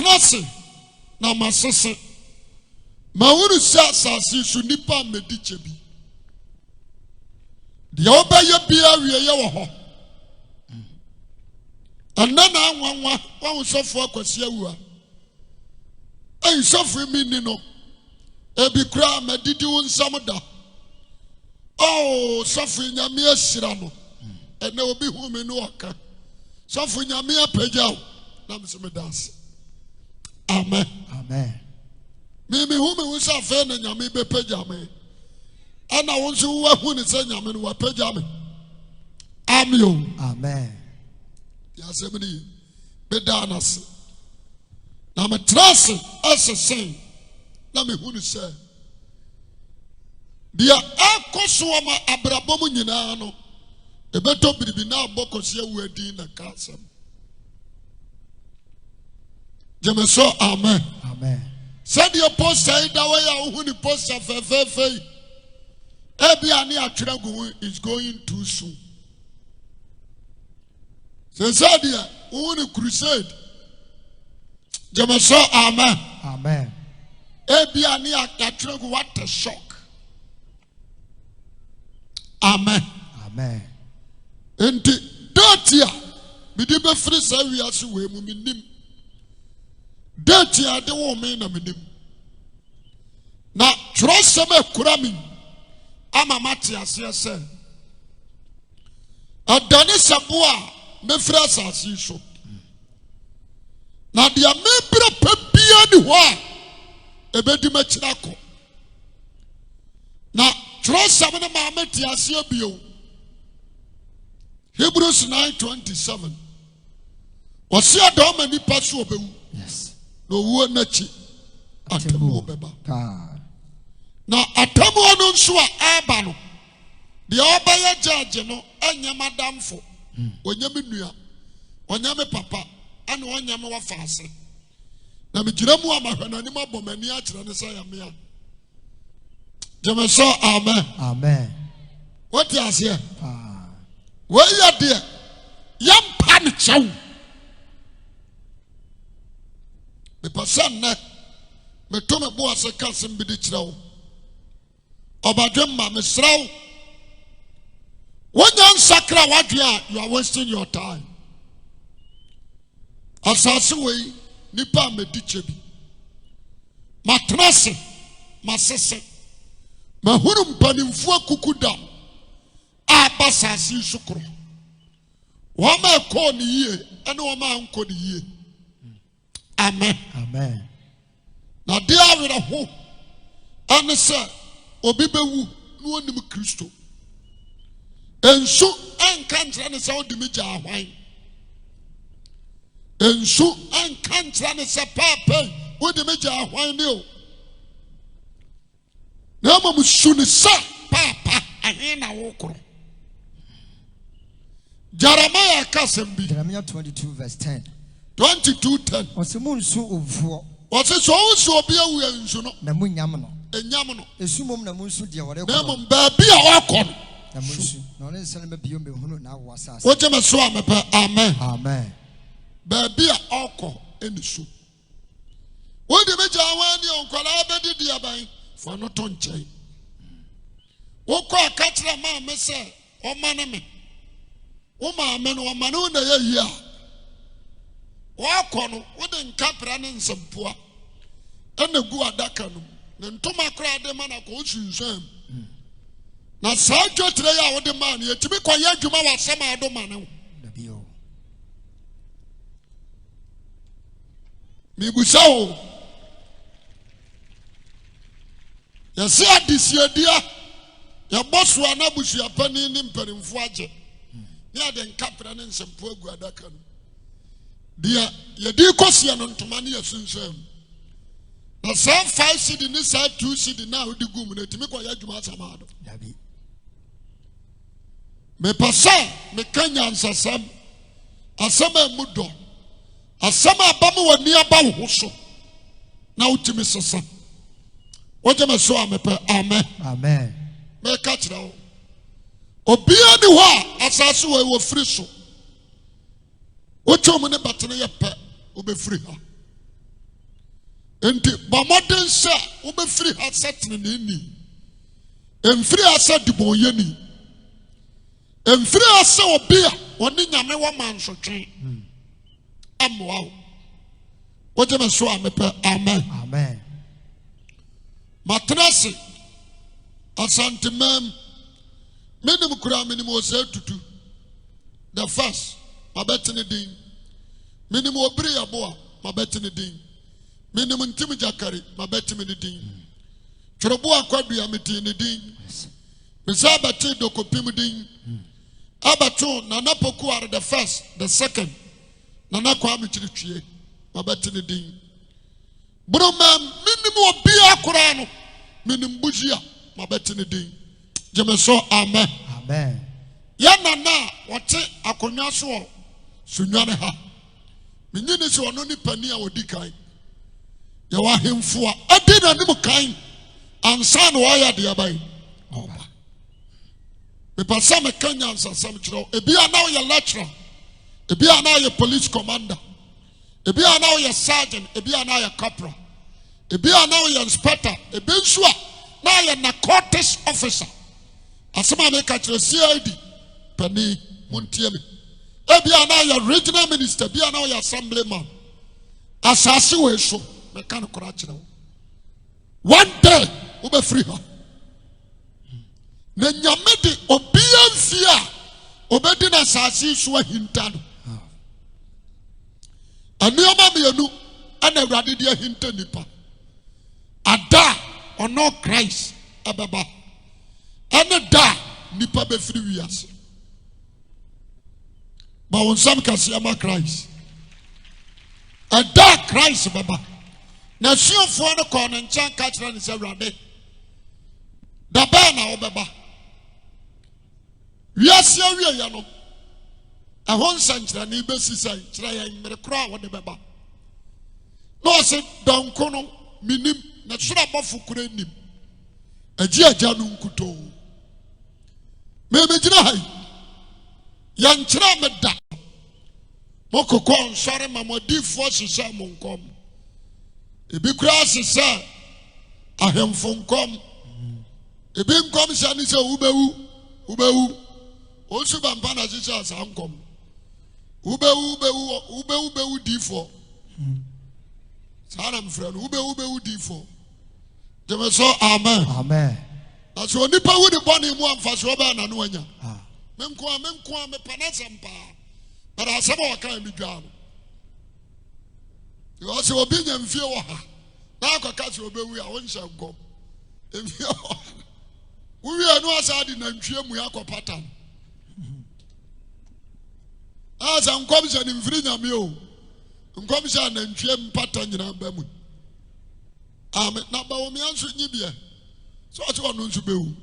matrase na masese mawuru sha sasi su nipa mediche bi de obaye bia wieye wo ho anana anwanwa wa sofo Akwasi Awuah ai sofo mi ni no ebi kura medidi wo nsam da oh sofo nyame asira no ene obi hu me no oka sofo nyame apagyaw na mse dance amen amen me hu me wusa fe na nyame be pagya me ana wo nso wo hu ne se nyame no wa pagya me amen amen ya semini be danas na me trust asese na me hu ne se dia akoso ma abrabom nyina no ebeto biribi na Akwasi Awuah din na kasam jemeso amen amen said your poster da way ya hu ni poster fe ebi ani atwera gu is going too soon said ya hu ni crusade jemeso amen amen ebi ani atwera gu what a shock amen amen enti datia bidi be free sa wiase we mu minim datia de wo me na minim na trosem akura mi ama mate ase se adane sabo a me free asase so na dia me bra pabia ni ho a ebedi ma kira ko na trosem na ma mate ase bio Hebrews 9:27. Wasi adoma ni pasu obewu. Yes. No wo nachi atemu obeba. Na atemu ono nso a aba no. De obaya judge no anya madamfo. Onyame nua. Onyame papa. Ana onyame wafa ase. Na mejira mu amahwana ni mabomani a kire ne sa ya me a. Jemeso amen. Amen. What you say? Where you there? Yam pan chow. The person ne me to me bo ase kasem bi di kire wo. Obadwem ma me sraw. Wonya nsakra wadua you are wasting your time. Asase we nipa me di chebi. Matrase masese. Mahuru mpanimfu akukuda. Abasasi shukuru. Wama ko ni yie ene wama anko ni yie. Amen. Amen. Na dia awere ho ane se obi bewu no onim Kristo. Ensu anka ntra ne se odimi gya ahwan. Ensu anka ntra ne se papa odimi gya ahwan ne o. Na mamu suni sa papa ahena wokro. Jeremiah Kasembi. Jeremiah 22:10. 22:10. Osemunsu ovuo. Ose so unsu obi awu ensu no. Na munyam no. Enyam no. Esumom na munsu de wore ko. Na mum ba bia wakọ no. Na munsu. Na one nse na biyo me hunu na awo asase. Wo jeme so amepa amen. Amen. Ba bia okọ enisu. Wo de meja awani onkwala abedi di aban fo no to nchen. Wo kọ akatra ma me se o mane me. Uma ameno amano na ye yi a wakọ no wo de nkapra ne nsempua ena gu adaka no ne ntoma kra de mana ko sunsuam na saa dwotre ya wo de man ye tibi kwa ya adwuma wa sama ado mane dabio mi busa o ya se adisiedia ya bosu ana busu apani ni mperimfo age ya de nkapra ne nsempua gu adaka no dia ye di kosia no ntoma ne yasunsuam na saa 5 cedi ni saa 2 cedi na odi gum na timi kwa ya dwuma sama ado dabi me pasa me kanya nsasam asama mudo asama abamu wani aba wo so na utimi sesa woje me so amepe amen amen me ka kira wo obia ni ho asase wo free so wocho mu ne batene ye pe obefiri ha enti ba modern sɛ wobɛfiri ha setne ne ni emfiri asa dibonyeni emfiri asa obi a oni nyame wo mansotwe amwa wo wojeme so amepe amen Amen. matrase asantemam menim kura menim ose tutu the first mabetene din menim obiri yabo a mabetene din menim ntim jakari mabetene din Chorobo akwadua meti ne din. Mesa abate dokopim din. Abato nana poku are the first, the second. Nana kwa michitwe. Mabate ne din. Bro man, minimum obi akora no. Minim bujia mabate ne din. Jemeso amen. Amen. Ya nana wote akonwa so Sunyani ha. Minyine se ono ni pani a odi kan. Ya wa hemfo a adi na nim kan. Ansan waya de abai oba me pasa me kanya ansasam kiro ebi ana ye lecturer ebi ana ye police commander ebi ana ye sergeant ebi ana ye corporal ebi ana ye inspector ebi nso a na ye narcotics officer asema me ka kiro CID pani muntie me ebi ana ye regional minister ebi ana ye assemblyman asase we so me kan kora kiro one day ube free her. Na nyame de obia mfia obedi na sasi so ahinta no. Anioma mienu ana awrade de ahinta nipa. Ada ono Christ ababa. Ana da nipa be free wiase. Ba wonsam kase ama Christ. Ada Christ baba. Na suofo no ko no nchan ka kira ne se awrade. Da ba na obeba wiase awie ya no ehon sankyira ne besi sai kira ya mmere kra wo de beba no se donko no minim na sura bofu kura nim agi agya no nkuto me megina hai ya nkyira me da mokoko nsore mamodifo sisa monkom ebi kura sisa ahemfo nkom ebi nkom shani se ubewu osu bampa na sisa asankom ubewu difo sana mfrɛ no ubewu difo dem so amen Amen. aso nipa wo de bɔne mu amfa so ba na no anya menko me panasampa para asɛm waka mi dwa no yo se obi nya mfie wɔ ha na akɔka se obewu a wonhyɛ nkom emfie wɔ uwie no asadi na ntwie mu yakɔpata asa nkom se ni mfiri nyame o nkom se na ntwie mpata nyina ba mu amen na ba wo me anso nyibie so ɔte ɔno nso bewu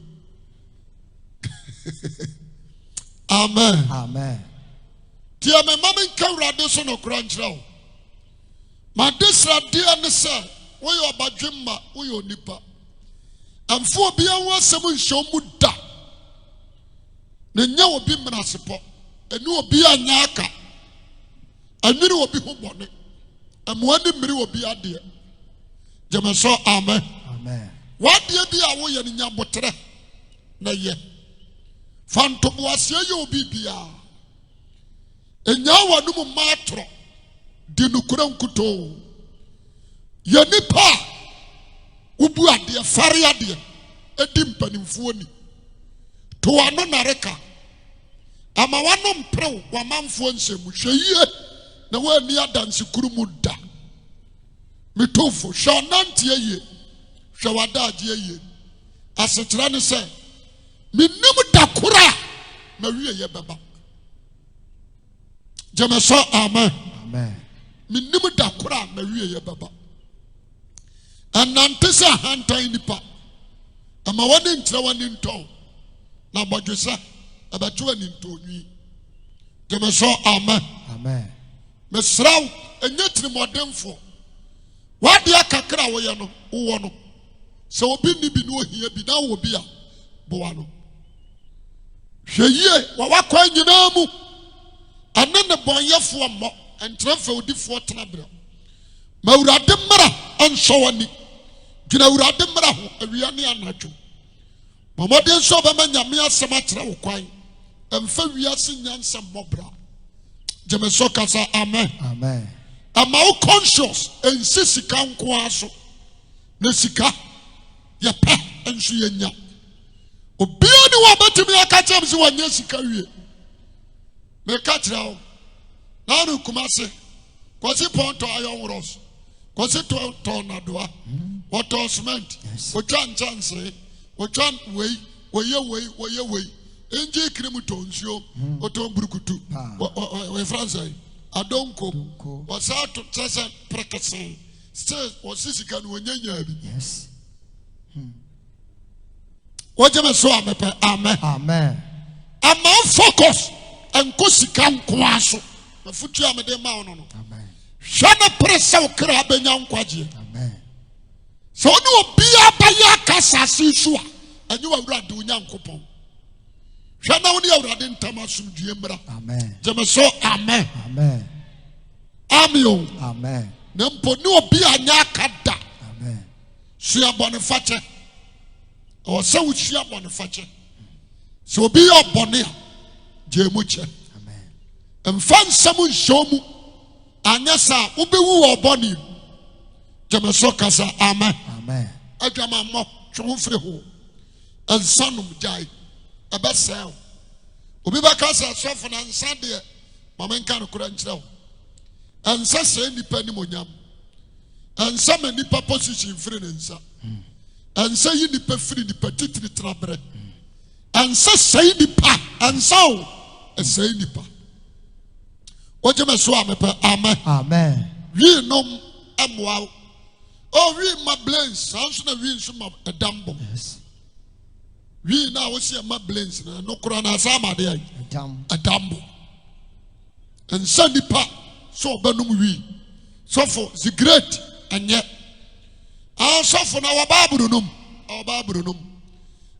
amen Amen. tia me mama nka wrade so no kora nkyerɛ wo ma desrade ne sɛ wo yɛ ɔbadwemma wo yɛ onipa amfo obi anwo asɛm nhyɛ mu da na nya obi mnasepɔ enu obi anya aka anwiri obi ho bɔne amoa ne mmiri obi adeɛ jemeso amen Amen. wadeɛ bi a wo yɛ nya botere na yɛ fantobo asie yɛ obi bia enya wanum matro di nukura nkuto yɛ nipa ubu adeɛ fare adeɛ edi mpanimfuo ni to ano nareka ama wanom prew wamanfo nsɛmu hwɛyie na wani adanse kuru mu da mitofo hwɛ nantie yie hwɛ wadaagye yie asekyerɛ ne sɛ minim da kora ma wie yɛ bɛba jemeso amen Amen. minim da kora ma wie yɛ bɛba anante sɛ hantan nipa ama wani nkyerɛ wani ntɔn na bɔdwesa abɛto wani ntɔnwi jemeso amen Amen. mesraw enye tirimɔdenfo wadeɛ kakra wo yɛ no wo no sɛ obi ni bi no ohia bi na wo bi a boa no hwɛ yie wa wakɔ nyinaa mu ane ne bɔnyɛfoɔ mmɔ entrefɛ odifoɔ tena brɛ ma awurade mmara ansɔ w'ani gyina awurade mmara ho awia ne anadwo mamɔden nso bɛma nyame asɛm akyerɛ wo kwan ɛmfa wiase nyansa mmɔbra gyeme so kasa amen Amen. ama wo conscious ɛnsi sika nkoa so na sika yɛpɛ nso yɛnya obia ne wɔ bɛtumi aka kyerɛ m sɛ wɔnyɛ sika wie meka kyerɛ wo na ne kumase kwasi pɔntɔ ayɔnworos kwasi tɔ nadoa wɔtɔ cement wɔtwa nkyɛnse wɔtwa wei wɔyɛ wei enje krimu tɔ nsuo wɔtɔ burukutu wɔ fransa adonko wɔsa to tsɛsɛ prekese sɛ wɔsisika no wɔnyanya bi Yes. wɔgyeme so amepɛ amen Amen. ama focus ɛnkɔ sika nkoa so mafutu a mede ma wo no no Amen. hwɛ ne pere sɛ wo kra bɛnya nkwagyeɛ Amen. sɛ wo ne obia bɛyɛ aka asase so a ɛnyɛ w'awurade wo nyankopɔn hwɛ na wo ne awurade ntam asomdue mmra Amen. gyeme so amen Amen. amio Amen. na mpo ne obi anyɛ aka da Amen. sua bɔnefakyɛ ɛwɔ sɛ wosua bɔnefakyɛ sɛ obi yɛ ɔbɔne a gye mu kyɛ Amen. mfa nsɛm nhyɛ mu anyɛ saa wobɛwu wɔ ɔbɔne mu gyeme so kasa amen Amen. adwamammɔ twe ho mfiri ho ɛnsa nom gyae ɛbɛsɛe wo obi bɛka sɛ asɔfo na nsa deɛ ma menka no kora nkyerɛ wo ɛnsa sɛe nnipa nimonyam ɛnsa ma nnipa position firi ne nsa ɛnsa yi nnipa firi nnipa titiri tenaberɛ ɛnsa sɛe nnipa ɛnsa wo ɛsɛe nnipa wogye me so a mepɛ amen Amen. wii nom ɛmmoa wo wii ma blains saa nso na wii nso ma ɛdambɔ Yes. wii na wo se ma blains na no kora na sa ma de Adam. adambo ensa nipa so obanum wii sofo the great enye sofo na wababuru num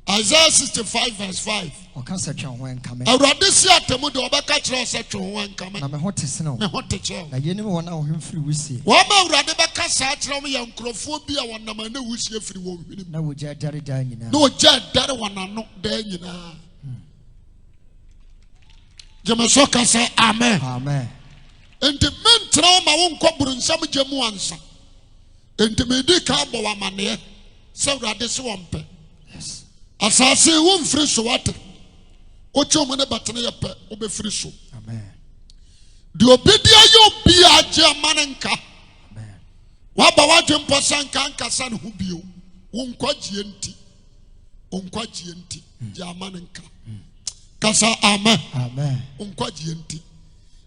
Isaiah 65 verse 5 Okansa twa ho enkame. awurade si atemu de obeka kire ose twe ho enkame Na me ho tesene wo. me ho teche Na yene me wona wo hemfiri wusie. wo ma awurade beka sa kire wo yankrofo bi a wonam na wusie firi wo hwenim Na wo gya dare da nyina. na ogya dare wonano da nyina Jemeso kasa amen. Amen. Enti mentra ma wo nkoburu nsam gyamu ansa. Enti medi ka bɔ wamane sɛ awurade se wɔmpɛ. Yes. Asase wo mfiri so wate. Ocho mo ne batene yɛ pɛ obɛfiri so. Amen. De obedi ayɛ obi agye amane nka. Amen. Waba wadwe mposa nka nkasa ne ho bio. Wo nkwagye nti. Wo nkwagye nti. Gye amane nka. Kasa amen. Amen. Wo nkwagye nti.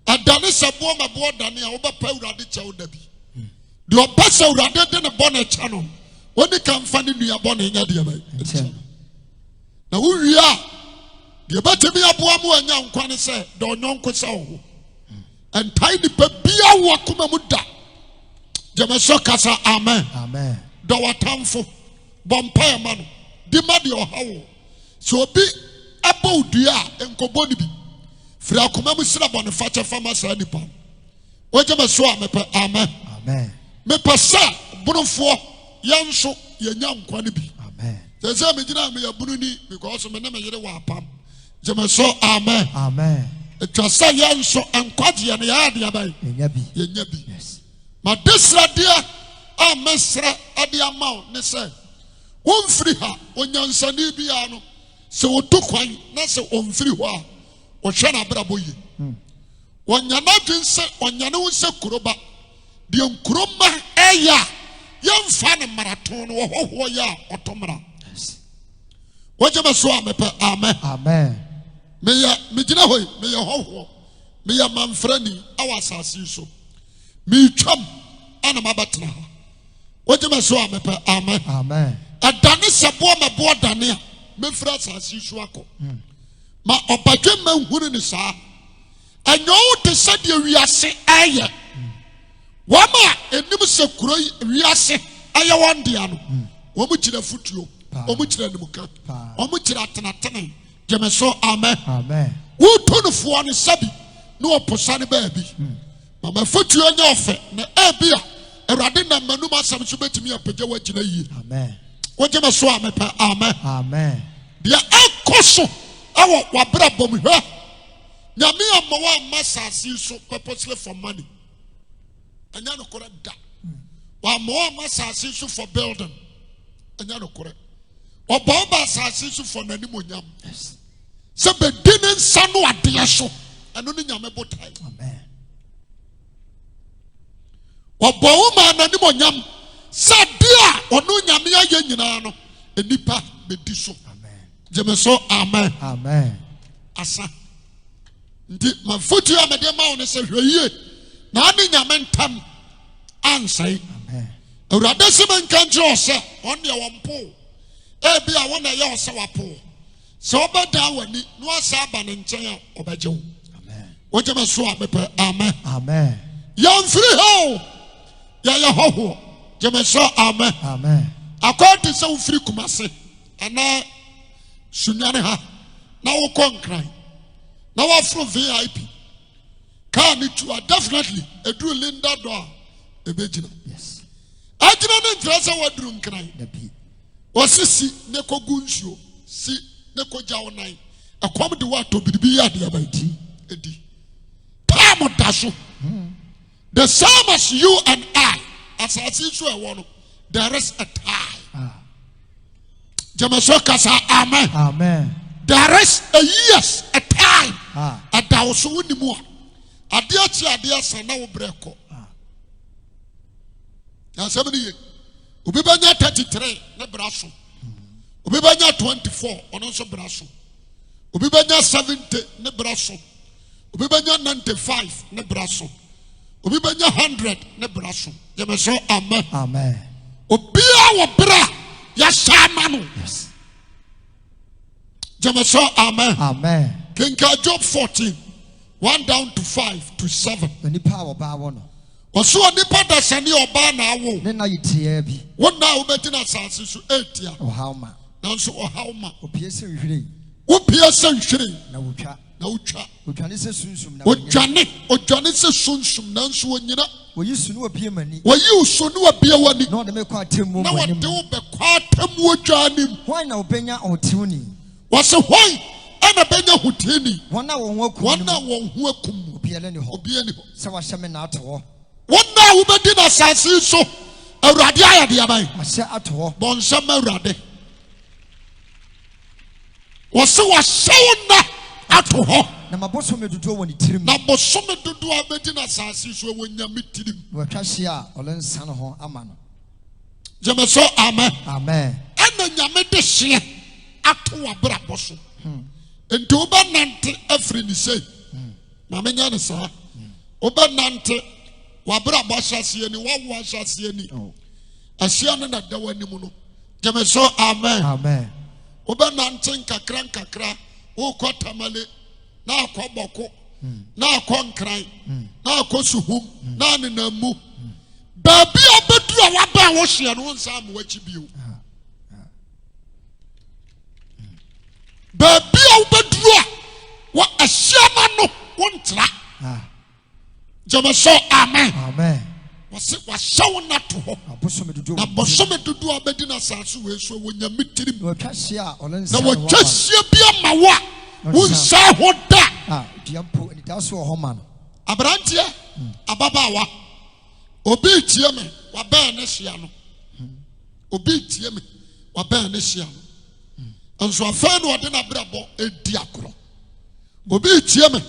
Adane sabo ma bo dane a wobɛpa awurade kyɛ wo da bi. De obasa awurade de ne bɔne kyɛ no. Woni kan fa ne nua bɔne nya de ba. Na wo wi a de betemi aboa mo anya nkwa ne sɛ de onyonko sɛ wo. Entai nipa bia wo akoma mu da. Jemeso kasa amen. Amen. Do watamfo bompa ya ma no. Di ma de ohawo. So obi abo dua enkobo ni bi. Firi akoma mu sira bɔne fakyɛ fama saa nipa. Oje me so a mepɛ amen. Amen. Mepɛ sɛ bunofo yɛnso yɛnya nkwa ne bi. Amen. Sɛ me gyina me yabunu ni because me na me yere wa apam. Je me so amen. Amen. Etwa sɛ yɛnso nkwagye ne ya de abai. Yenya bi. Yɛnya bi. Yes. Ma desradeɛ a mesra ade ama wo ne sɛ womfiri ha onyansani bia no sɛ wotu kwan na sɛ omfiri hɔ a wɔhwɛ na abrabɔ yi wɔnyana dwen sɛ ɔnyane wo sɛ kuroba deɛ nkuroma ɛyɛ a yɛmfa ne maraton no wɔhɔhoɔ yɛ a ɔtomra Yes. wɔgye me so a mepɛ amen Amen. megyina hɔ yi meyɛ hɔhoɔ meyɛ mamfrani awɔ asase yi so meretwam ana mabɛtena ha wɔgye me so a mepɛ amen Amen. ɛdane sɛ boɔ mɛboɔ dane a mɛfiri asase yi so akɔ ma ɔbadwe mahunu ne saa ɛnyɛ wo te sɛ deɛ wiase ɛyɛ wɔn a anim sɛ kuro wiase ɛyɛ wɔn dea no wɔn kyerɛ futuo wɔn kyerɛ animka wɔn kyerɛ atenatene gyeme so amen Amen. wotu no foɔ no sabi na wɔposa ne baabi ma mafutuo nyɛ ɔfɛ na ebi a Awurade na manum asam so betimi apagya wagina yie. Amen. Wogye me so amepa. Amen. Amen. Dia ekoso awo wabra bom hwe. Nyame amawa masasi so purposely for money. Anya no kore da. Wa amawa masasi so for building. Anya no kore. Oba masasi so for nanimonyam. Yes. Se bedine nsa no ade so. Eno ni nyame botai. Amen. Oba ma nanimonyam. Sa dia ono nyame aye nyina no. Enipa bedi so. Amen. Jeme so amen. Amen. Asa. Ndi mafutu ya mede ma woni se hweye na ade nyame ntam ansai. Amen. Awurade se men kan je ose on de wompo e bia wona ye ose wapo se obeda wani no asa aba ne nchen a obejew. Amen. Woje me so amepe. Amen. Amen. Yan free ho ya ho je me so amen. Amen. According to free Kumase ana Sunyani ha na wo konkran na wa from VIP can it you are definitely a do Linda door ebejina. Yes. Ajina ne ntrasa waduru nkran Nabi. osisi ne kogu nsuo si ne koja wonan akwam de wa to bibi ya de abaiti edi time daso the same as you and I as so e wono there is a time. Jamaso kasa amen. Amen. There is a years a time. Ah. So unimu ade achi ade asa na wo breko. Ya sabani ye obi banya 33 ne braso obi banya 24 ono so braso obi banya 70 ne braso obi banya 95 ne braso obi banya 100 ne braso. Jamaso amen. Amen. Obi a wo bra ya shama no. Yes. Jamaso amen. Amen. Kinka Job 14 1 down to 5 to 7. When the power ba wono. Oso nipa da sani oba na awo. Ne na yitie bi. Wona obetina asase so 8 ya. Ohawma. Nanso ohawma. Opie se hwire. Wopie se nhwire. Na wotwa. Na wotwa. Odwane se sunsum na. Odwane se sunsum nanso wonyina. Woyi sunu opie mani. Woyi usunu abie wani. Na ode me kwa temu na wani. wode wo bekwa atam odwanim. Hwan na obenya otiwni. Wose hwan ana benya hotini. Wona won akum. Wona won ho akum. Opie le ni ho. Opie ni ho. Se wa hyeme na ato. Wona wo bedi na asase so awurade ayade aban Mahye ato. bonsam awurade wose wa hyew na ato ho Na maboso medudo woni tirim. na bosom dodo a bedi na asase so wonya mitirim. Watwa hye a ole nsa no ho ama no. Jemeso amen. Amen. Ana nyame de hye ato wabra boso enti wo ba nante afri ni sei na menya ne sa wo ba nante wabra boshase ni wawo ashase ni asia ne na dawa ni mu no. Jemeso amen. Amen. Wo ba nante nkakra wo kwatamale na akwaboko na akonkran na akosuhum na nenamu babi obedu a waba wo hye no nsa mo wachi bio babi obedu a wa ahyama no wontra. Jemeso amen. Amen. Wase washaw na to ho Aboso medudo. na boso medudu abedi na sasu we so wonya mitirim Watwa hye a ole nsa na no. watwa hye bia ma wa wonsa ho da. Diampo ni daso ho ma no. Abrantie ababawa obi tie me wa ba ne hye no obi tie me wa ba ne hye no enso afa no ode na brabo edi akoro obi tie me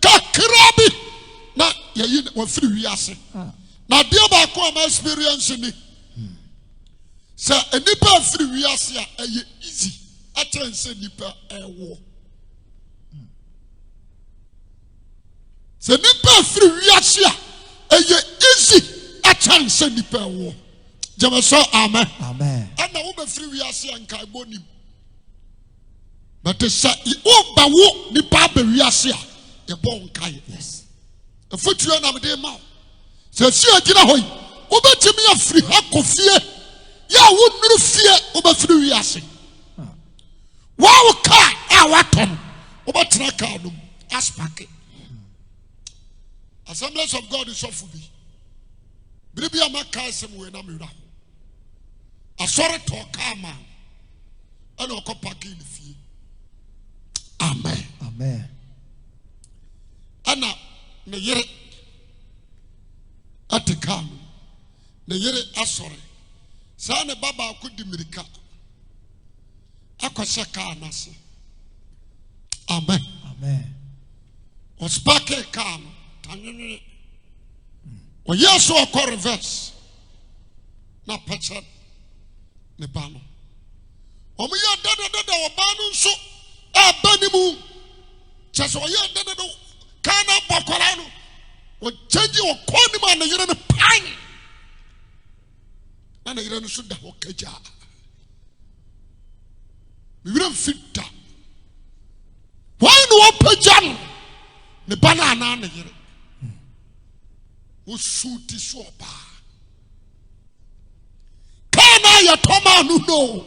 kakra bi na yayi wa firi wiase na dia ba ko ma experience ni sa enipa firi wiase a eye easy a chance nipa ewo sa nipa firi wiase a eye easy a chance nipa ewo. Jemeso amen. Amen. Ana wo be firi wiase anka bonim but sa wo ba wo nipa ba wiase a e bon kai. Yes. Afutuo na mede ma se si agina hoyi obetimi afiri hakofie ya wo nuru fie obefiri wiase wa wo ka a waton obetra ka no aspake. Assemblies of God is so fubi Biribia maka sem we na mewura. Asɔre tɔ kaa ma. Ɛna ɔkɔ parking ne fie. Amen. Amen. Ana ne yere ate kaa no. Ne yere asɔre. Saa ne baba ko di mirika. Akɔhyɛ kaa n'ase. Amen. Amen. Ɔspake kaa no. Tanwene. Ɔyɛ so ɔkɔ reverse. Na pɛkyɛ ne ba no. Ɔmo yɛ dada ɔba no nso ɛba ne mu. Kyɛ sɛ ɔyɛ dada kaa na bɔkɔra no. Ɔkyɛgye ɔkɔ ne mu a ne yere no pan. Na ne yere no so da hɔ kagya. Me yere mfita. Why no ɔpagya no? Ne ba na ana ne yere. Osuti so ɔba. Kaa na yɛ tɔma no no.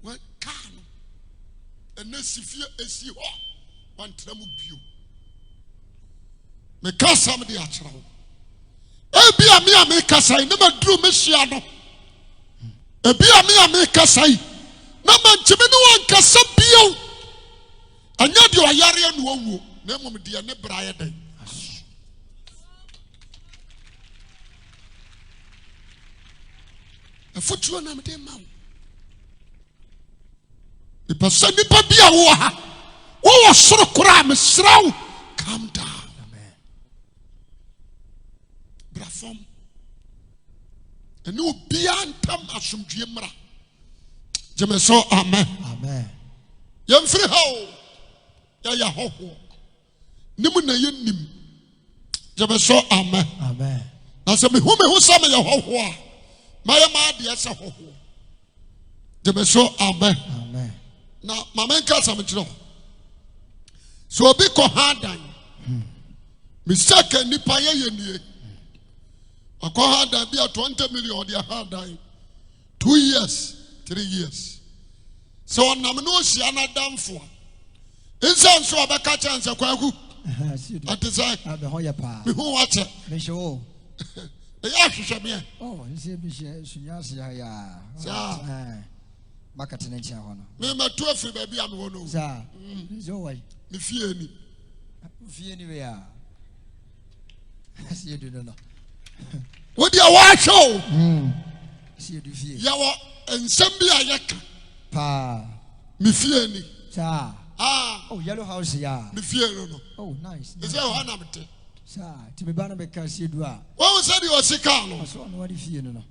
Wɔ kaa no. Ɛnɛ sifie esi hɔ. Wantra mu bio. Me kasa me de akyerɛ wo. Ebi a me kasa yi na ma duru me hyia no. Ebi a me kasa yi na ma ntimi ne wɔn kasa bio. Anya de ɔyare anu awuo na mmom de ne bra yɛ den. Afutuo na me de ma wo. Ipasa nipa bi a wo ha. Wo soro kora me sraw. Calm down. Brafom. Ene obi antam asomdue mra. Jeme so amen. Amen. Yemfiri ha o. Ya hoho. Nimu na yenim. Jeme so amen. Amen. Na se me hu sa me ya hoho a. Maya ma de esa hoho. Jeme so amen. Amen. Na mama nka sa me kiro. So obi ko hadan. Misaka nipa ye nie. Akwa hadan bi a 20 million or the hadan. 2 years, 3 years. So nam no sia na damfo. Insan so abaka chance kwa ku. Atisa. Abe ho ye pa. Me hu wache. Me show. Ya hwehwe me. Oh, nse bi she sunyasi ya. Sa. Makate na ntia ho no. Me matu afiri ba bi am wo no. Sa. Zo wai. Me fie ni. Fie ni we ya. See you do no. Wo dia wa show. See you do fie. Ya wo ensem bi a yeka. Pa. Me fie ni. Sa. Ah. Oh, yellow house ya. Me fie no. Oh, nice. Is there one am te? Sa, ti me ba na be ka see do a. What said you sika no? So no wadi fie no no.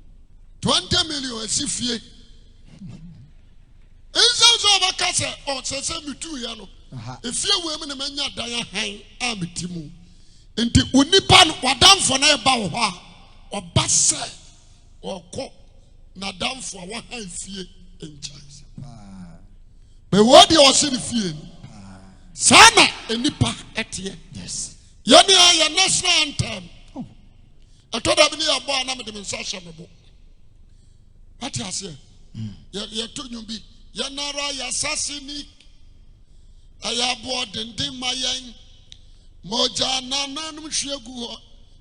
20 million esi fie. Insan so abaka se o se me tu ya no. Efie we me na manya dan han a metimu. Enti onipa no wadamfo na eba wo ho a oba se okọ na damfo a wa han fie enchance. Be what you are seeing fie. Sana enipa etie. Yes. Yani ya national anthem. Atoda bi ni abo na me de nso hye me bo. What you say? Ya to nyumbi. Ya nara ya sasini. Aya bo dendin mayen. Moja nananum hwegu ho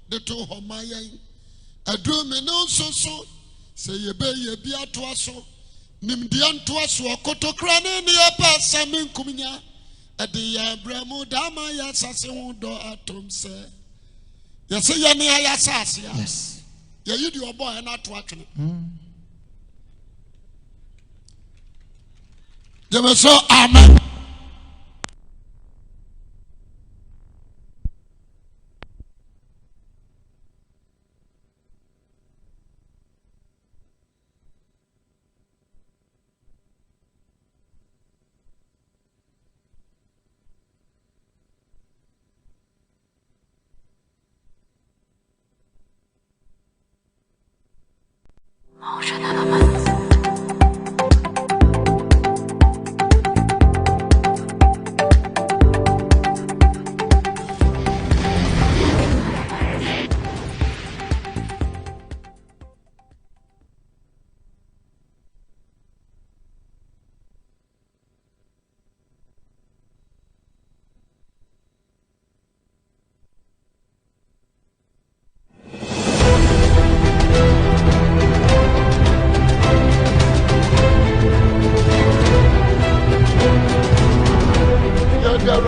de to ho mayen. Adu me no so se ye bi ato aso. Nimdia nto aso okotokra ne ne apa samin kumnya. Ade ya bramu dama ya sase ho do atom se. Ya se ya ne ya sase ya. Yes. Ya yidi obo ya na to atwene. Jeme so amen.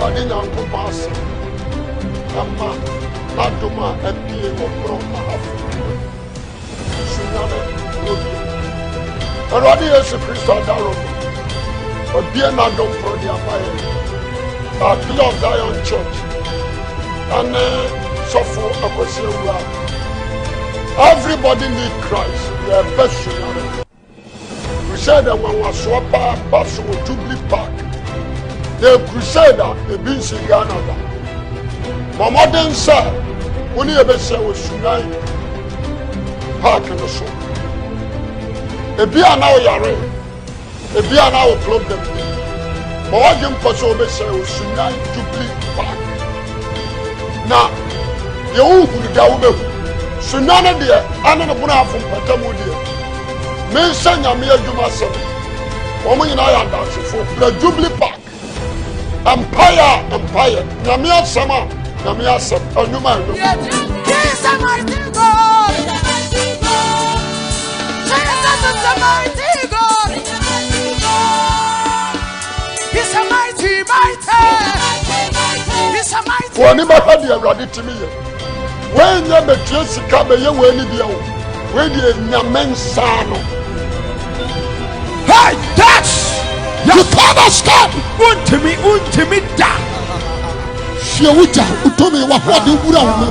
Awurade Nyankopɔn ase ama n'adom a apie wɔ ahafo Sunyani Crusade. Awurade Yesu Kristo adaro obie n'adom pro de abayɛ Pillar of Zion Church and Sofo Akwasi Awuah. Everybody need Christ. We are best Sunyani Crusade when was swapa pass with Jubilee Park. The Crusader, the Binsi Ghana. My modern sir, when you ever say with Sunyani Park in the show. A beer now yare, a beer now club them. My wagon for so be say with Sunyani Jubilee Park. Now, you who the Sunyani dear, and an abuna from Patamu dear. Me sanya me a Jumasa. Woman in I am dancing for the Jubilee Park. Empire. Namia Sama, Namia Sam, or no man. Yes, a mighty God. Jesus is a mighty God. He's a mighty. He's a mighty. For anybody had the ready to me. When you be just come, you will be when you Namen Sano. Hey, that's You cannot stop. Untimi da. Shewuja, utomi wa hodi wura wo.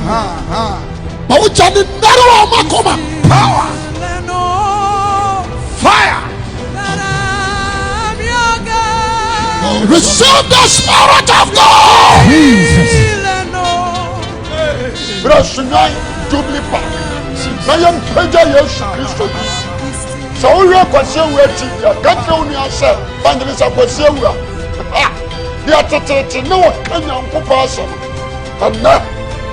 Ba wuja ni naro ma koma. Power. Fire. Receive the Spirit of God. Jesus. Sunyani Jubilee Park. Na yam peja Yesu Kristo. So we are Akwasi Awuah ya kaka uni ase bandiri sa Akwasi Awuah. Dia tete no kanya nkopa asem. Anna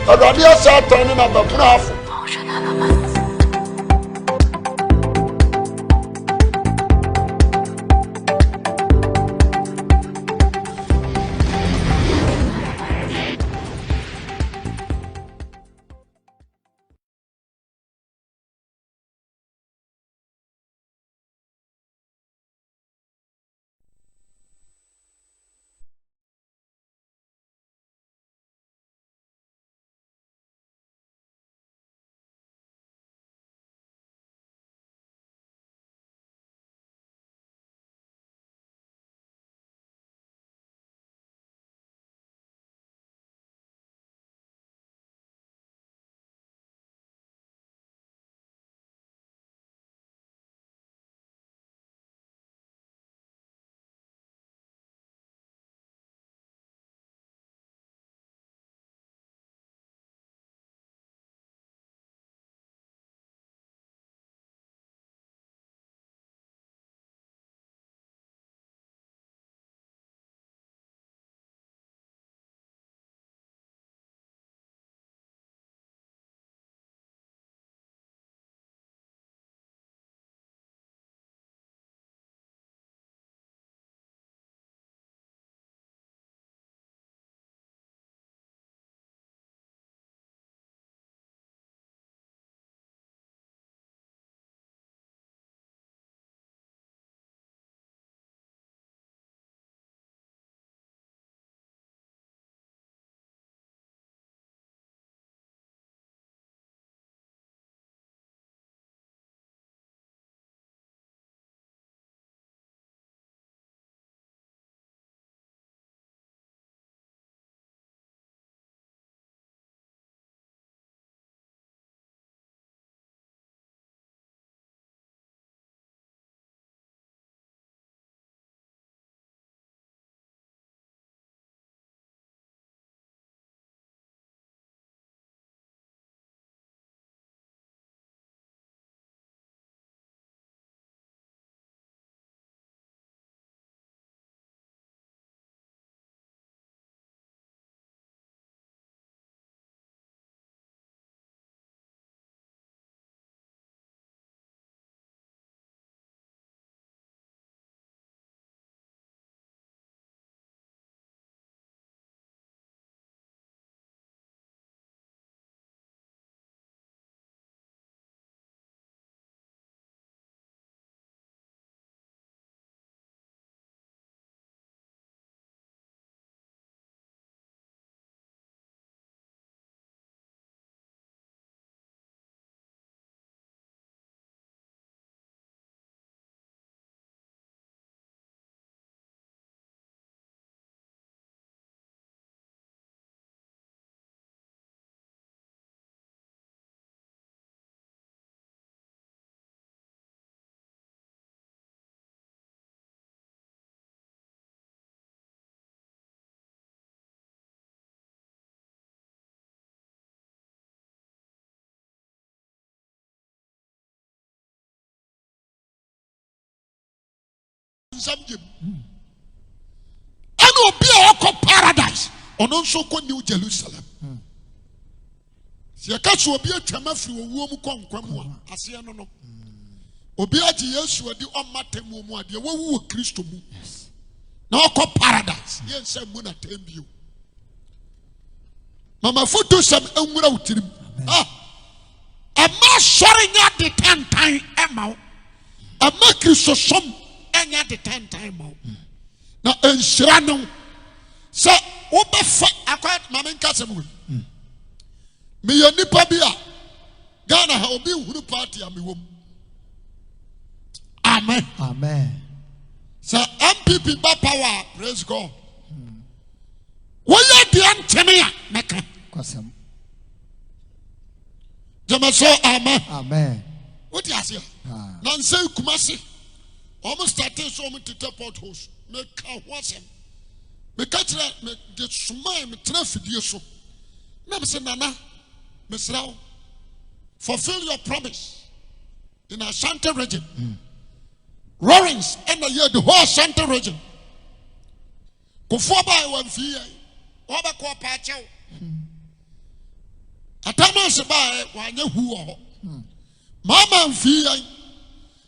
Awurade asa atan na babura afo. bonsam gem. And obi a ɔkɔ paradise. Ɔno nso kɔ New Jerusalem. Si aka so obi atwam afiri owuo mu kɔ nkwa mu a ase no no. Obi agye Yesu adi ɔmmata mu mu ade wɔwu wɔ Kristo mu. Na ɔkɔ paradise. Yen sɛ mu na tembio. Mama foto sam enwura utirim. Ama sɔre nya de tantan ema. Ama Kristo som enya de tantan ema. Na enhyira no sɛ wobɛfa akwa mama nka sɛm wo. Me yɛ nipa bi a Ghana ha obi huru party a me wom. Amen. Amen. So MPP ba power, praise God. Woyɛ di antene a meka. Kwasam. Jama so amen. Amen. What you say? Na nse kumase. Omo started so omo tete potholes. Me ka hwasem. Me ka tira me de sumai me tira fidie so. Na me say nana, me sraw. Fulfill your promise in Ashanti region. Lawrence and the whole Ashanti region. Kufo ba e wamfie. Oba ko paachew. Atama se ba e wanya hu ho. Mama mfie yan.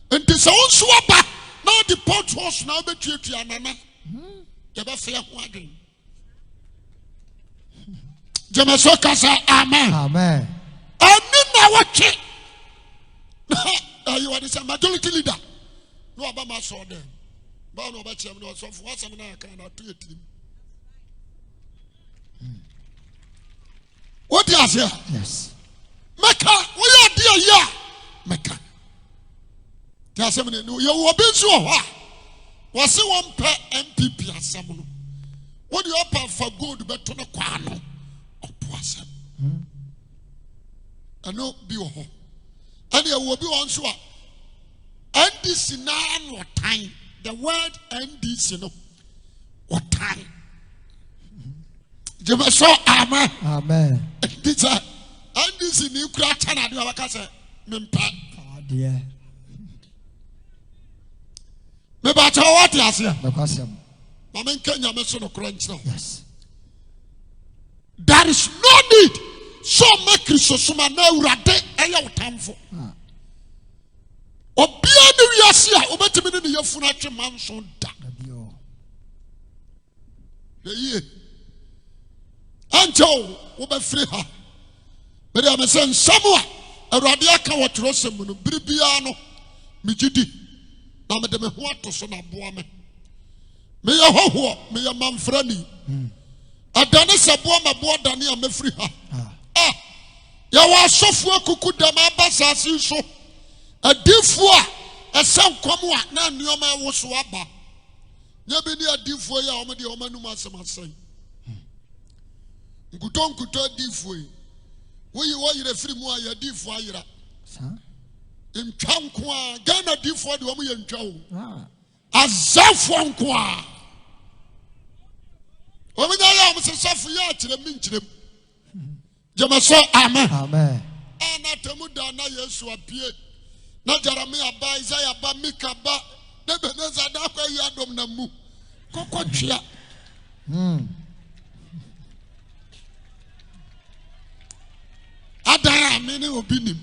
Enti se wonso aba na the potholes na obetuatua nana. Ye be fe ho adwen. Jema so kasa amen. Amen. Ani na wache. You are the majority leader. No Obama saw them. But no about him, no, so for what's I'm not kind of 2 team. What do you say? Yes. Mecca, we are dear, yeah. Mecca. There are so many. You will be so hard. Was it one per MPP as someone? What do you offer for good but to the quano or poison? And no be a home. And there will be one so. NDC now what time? The word NDC no. What time? You must say amen. Amen. This NDC new creation and you have a say mimpa. Oh dear. Me ba cha what you say? Kwasam. Mama Kenya me so no crunch now. Yes. There is no need. So make Christosuma na urade eya utamfo. Obia ni wiase a obetimi ne yefunu atwe manso da. Ye. Anjo wo be free ha. Be dey am say nsamo a Awurade aka wo trosem no biribia no migidi. Na me de me ho atoso na boa me. Me ye hoho, me ye manfrani. Adane se boa ma boa dane a me free ha. Ya wa sofu akuku da ma basasi so. Adifo a esam komo a na nneoma wo so aba. Nya bi ni adifo ya o me de o manum asem asan. Nkuto adifo yi. Wo yi wo yire firi mu a ya adifo ayira. Sa? Ntwa nko a Ghana adifo de o mo ye ntwa o. Azafo nko a. O me nya ya o mo se sofu ya kire mi nkirem. Jama so amen. Amen. Ana temu da na Yesu apie. Na Jeremiah ba Isaiah ba Mika ba Nebeneza da kwa yi adom na mu. Kokko twia. Adaya me ne obinim.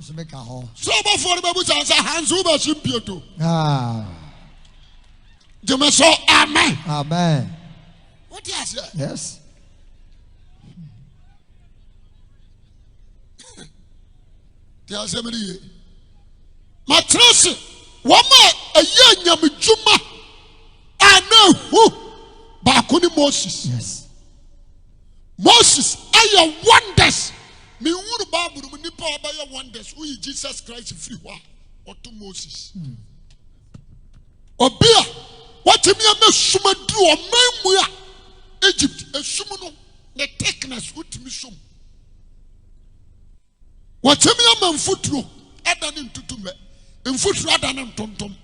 So make a ho. So ba for the babu say hands ba shimpieto. Jama so amen. Amen. What you say? Yes. There are so many. Matrasi, wama aye nyamjuma ana hu ba kuni Moses. Yes. Moses aye wonders. Me wuru Bible mu nipa abaye wonders. Who is Jesus Christ free wa or to Moses. Obia what me am suma dru o manmu a Egypt esum no the thickness utimi sum. What me am mfuturo adane ntutume. Mfuturo adane ntontom.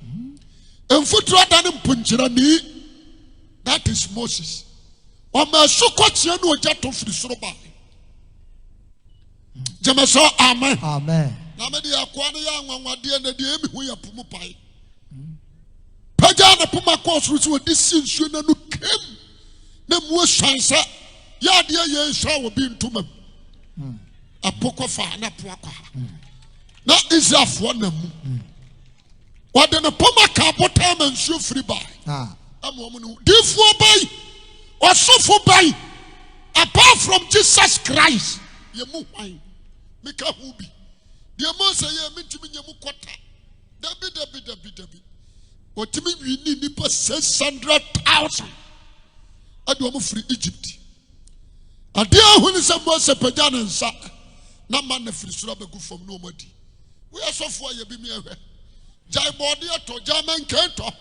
Mfuturo adane mpunchirani. That is Moses. Oma sukotie no oja to firi soro ba. Jama so amen. Amen. Na me de akwa no ya anwanwade na de emi hu ya pumu pai. Pajana Puma course with this since you know came. The most chance, Yadia ye shall be in Tumum. A pocofa, na poaka. That is off one of them. What then a Puma capotam and shoe free by? A woman who did for by or so for by. Apart from Jesus Christ, you move wine. Make a hobby. The amount I am into me, Yamukota. Debbie. What to me, we need 600,000. I do am free Egypt. A dear who is a most a pajan and sa. No man the free rubber good from nobody. We are so far you be me away. Jai body to German can't talk.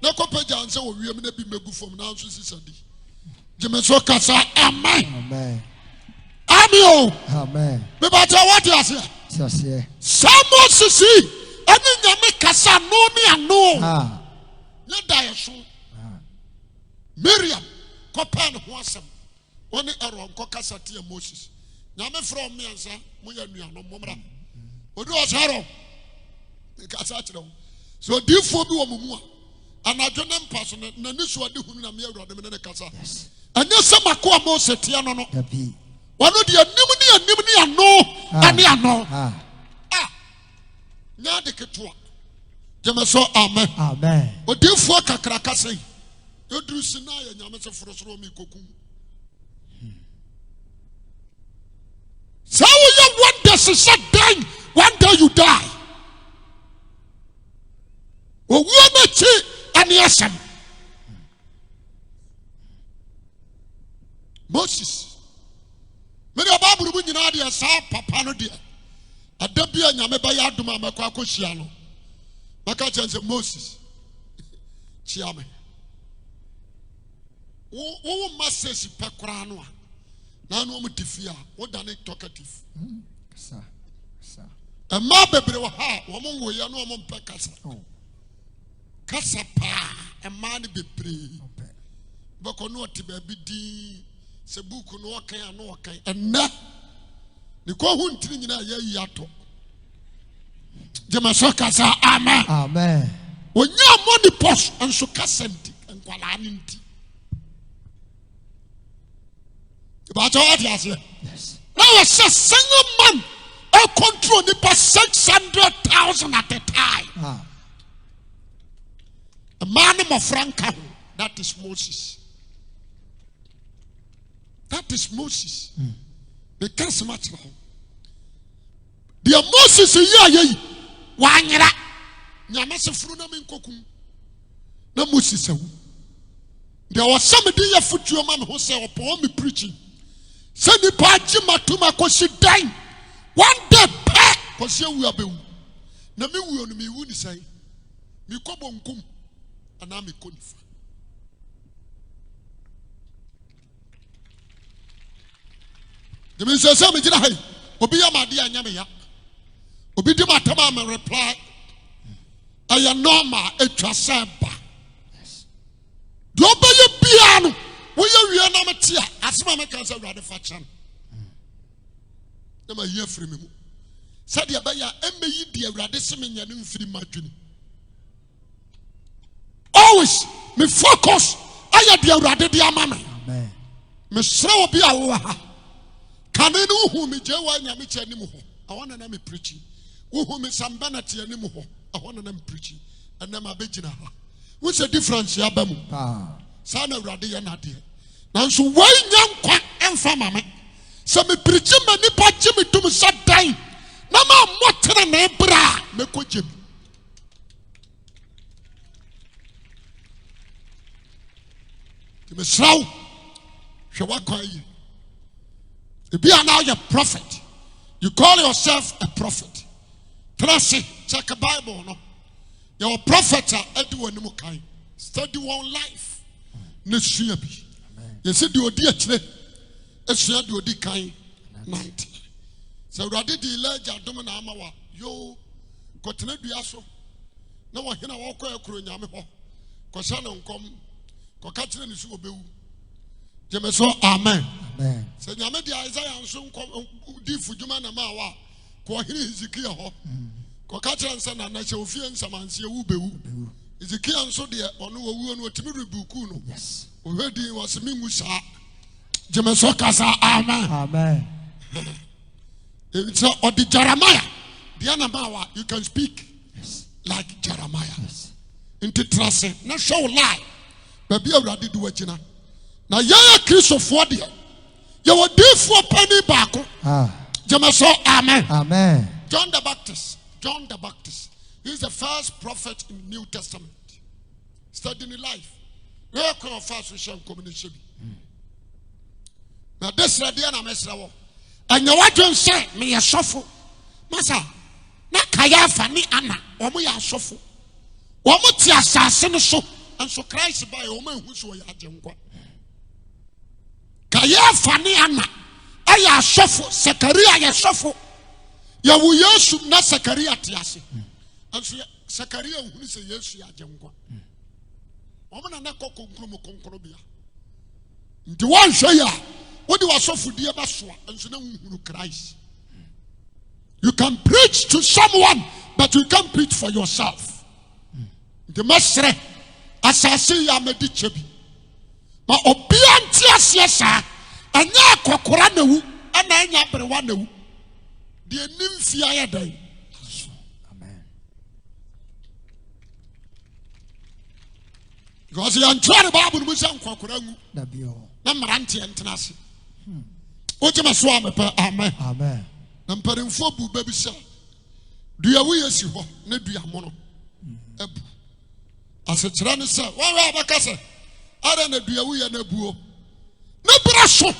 No copajan so we are going to be good from now to Sunday. Jemesoka say amen. Amen. Amen. Amen. Me ba tell what you say. Sase. Samo sisi eni nyame kasa no me ano. Na die so. Miriam kopan ho asem. Oni Aaron ko kasa tie Moses. Nyame from me ansa mo ya nuano momra. Odi o saro. Kasa kire wo. So difo bi wo mu a. Anadwo ne mpaso na ni so ade hunu na me awurade me ne kasa. Yes. Anya sama ko Moses tie no no. Yabi. Wano di anim ni ano ani ano. Nya de ketwa. Jemeso amen. Amen. Odifo kakra kasa. Yodru sina ya nyame se forosoro mi kokum. So you want this is dying one day you die. O wo mechi ani asem. Moses me the Bible bu nyina de sa papa no de adabia nyame ba ya adoma makwa akohia no maka chance Moses chia me wo message pekora no a na no mu tifia wo dane talkative Sa ma bebre wo ha wo mo wo ya no mo mpe kasa kasa pa ma ne bebre bako no ti ba bi di se book no okan ano okan enna ni ko hu ntiri nyina ya yi ato Jemeso kasa amen. Amen. Onya money post enso kasa nti enkwala ni nti ba ta what you say. Yes. Now a single man I control the 600,000 at a time. A man of Franca, that is Moses. That is Moses. They can't so much now. The Moses is here. Wanyera. Nyamasa fruna min kokum. Na Moses. There was somebody here for your man who said upon me preaching. Send the party matuma kosi dying. One day back kosi we are bewu. Na me we on me wuni say. Me kobo nkum. Ana me konifa. The minister said, "Me jina hai, obi ya madi anyame ya, obi di matama me reply. I am normal etwasaba. Do obeye piano, we ya na metia. Asema me kan say rade fachan. Na ma hear free me mu. Said ya ba ya emeyi di awrade se me nya ne mfiri madwini. Always me focus aya di awrade di amame. Amen. Me sra obi Awuah. Kanenu hu me jewa nyame che anim ho. I want na me preaching. Hu me sambana te anim ho. I want na me preaching. And na ma begina ha. What's the difference ya ba mu? Sana awrade ya na de. Nanso wai nyankwa emfa mame. So me preaching me nipa chi me tum sadan. Na ma motere na ebra me kojem. Me sraw. Hwe wakwan. If you are now a prophet, you call yourself a prophet. Trust check the Bible, no? You're a prophet, study one life. You said you would dear, you would kind. So, rather the Elijah Dominamawa, you continue to aso. No one can walk a crew in Yamaho. Cosano come, Cocatrin is Ubu. Jemeso amen. Amen. Se nyame di Isaiah nso di fujuma na mawa ko hiri Ezekiel ho ko ka kire nsa na na che ofie nsamanse wu bewu Ezekiel nso de ono owu no otimi rebuku no. Yes. Ohedi was me musa. Jemeso kasa amen. Amen. It's or the Jeremiah. The Anamawa, you can speak like Jeremiah. Yes. Into trust, not show lie. But be already do it. Now, ya Christ of what you were due for penny back. Jemeso amen. Amen. John the Baptist. John the Baptist. He is the first prophet in the New Testament. Studying life. Where can first we shall communicate? Now, this is the Anamesra. And you want to say, me a shuffle. Massa, not Kayafa ni Anna, or me a shuffle. Womutia assassin so, and so Christ by a woman who's so yajangua. Kayafa ni Anna, I a shuffle, Sakaria a shuffle. Yawu Yesu na Sakaria tiasi. And so Sakaria who is a Yesu yajangua. Woman and a concrobia. The one show ya. What do you suffer dear Baswa and so now Christ? You can preach to someone, but you can't preach for yourself. The master assassin Yamedichebi. Ma obiantias yesa anya kokora newu ana anya brewa newu. De nimfia ya dai. Amen. Because you enjoy the Bible we say kokora ngu. Na bio. Na maranti entenase. Ojema so amepa amen. Amen. Na mparimfo bu baby sha. Dua wo yesi ho na dua mono. Ebu. Asechira ne se, wa wa abaka se. Ara na dua wo ya na buo. Na bra so.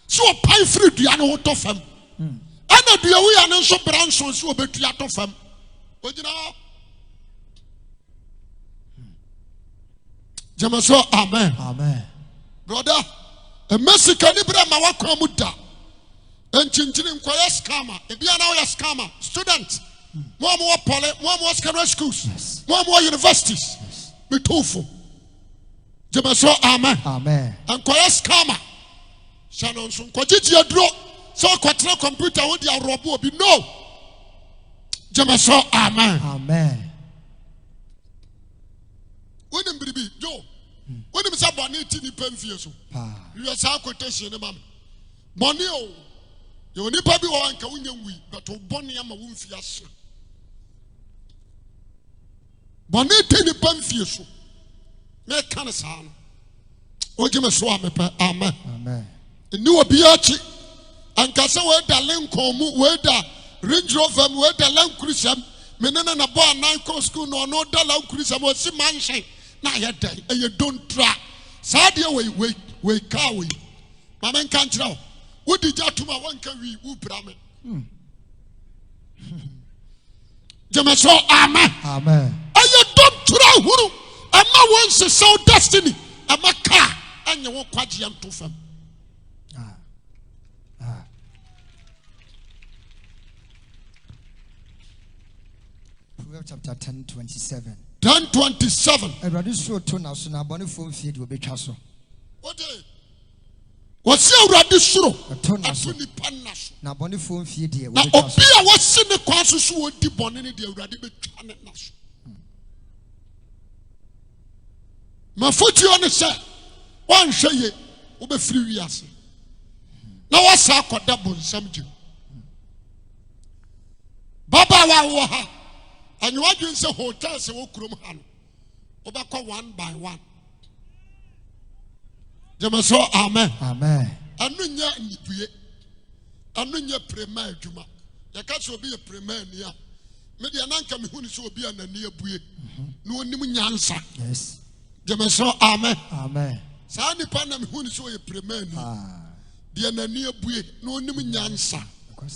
So pai free dua no to fam. Ana dua wo ya ne so bra nso so obetua to fam. Ojina. Jema so amen. Amen. Brother, a Mexican Ibrahim Wakramuda. And Chinchinin Kwaya scammer, a Biana scammer, student, more poly, more secondary schools, more universities. Be tofu. Jemaso amen. Amen. And Kwaya scammer. Shannon Sun Kwajiti draw. So Quatra computer with your robo be no. Jemaso amen. Amen. When him be Joe. When him say bonnet in Penfieso. You are sa quotation, ma'am. Bonio. You will never be one can we, but to Boniam a wumfias. Bonnet in Penfieso. Make can a sound. O Jim Swam, amen. Amen. The new Biachi and Cassa where the Lincoln, where the Range Rover, where the Land Crucium, Menana Bar 9 school, no dollar Crucium was a mansion. Now you day, and you don't try. Sadia we cow. Mamma can't know. What did you to my one can we whoop ramen? Jamaso, amen. Amen. And you don't try who? And my once is so destiny. And my car, and you won't quite young to them. Proverbs chapter 10:27. 10:27. Everybody so to now, so now, bonny phone feed will be castle. What day? What's your radisro? A ton of Panash. now, bonny phone feed here. Now, Opia was in the classes who would deep on any day already be canon. My foot you on the set. One show ye, over 3 years. Now, what's our double some Jew? Baba Awuah. And you are doing some hotels in Okrumhan. Obaka one by one. Jamaso, amen. Amen. Anunya nipuye. Anunya premier juma. Yakaso be a premier near. Media nanka me huni so be an near buye. No nimu nyansa. Yes. Jamaso, amen. Amen. Sani pana me huni so a premier near. Dear near buye. No nimu nyansa.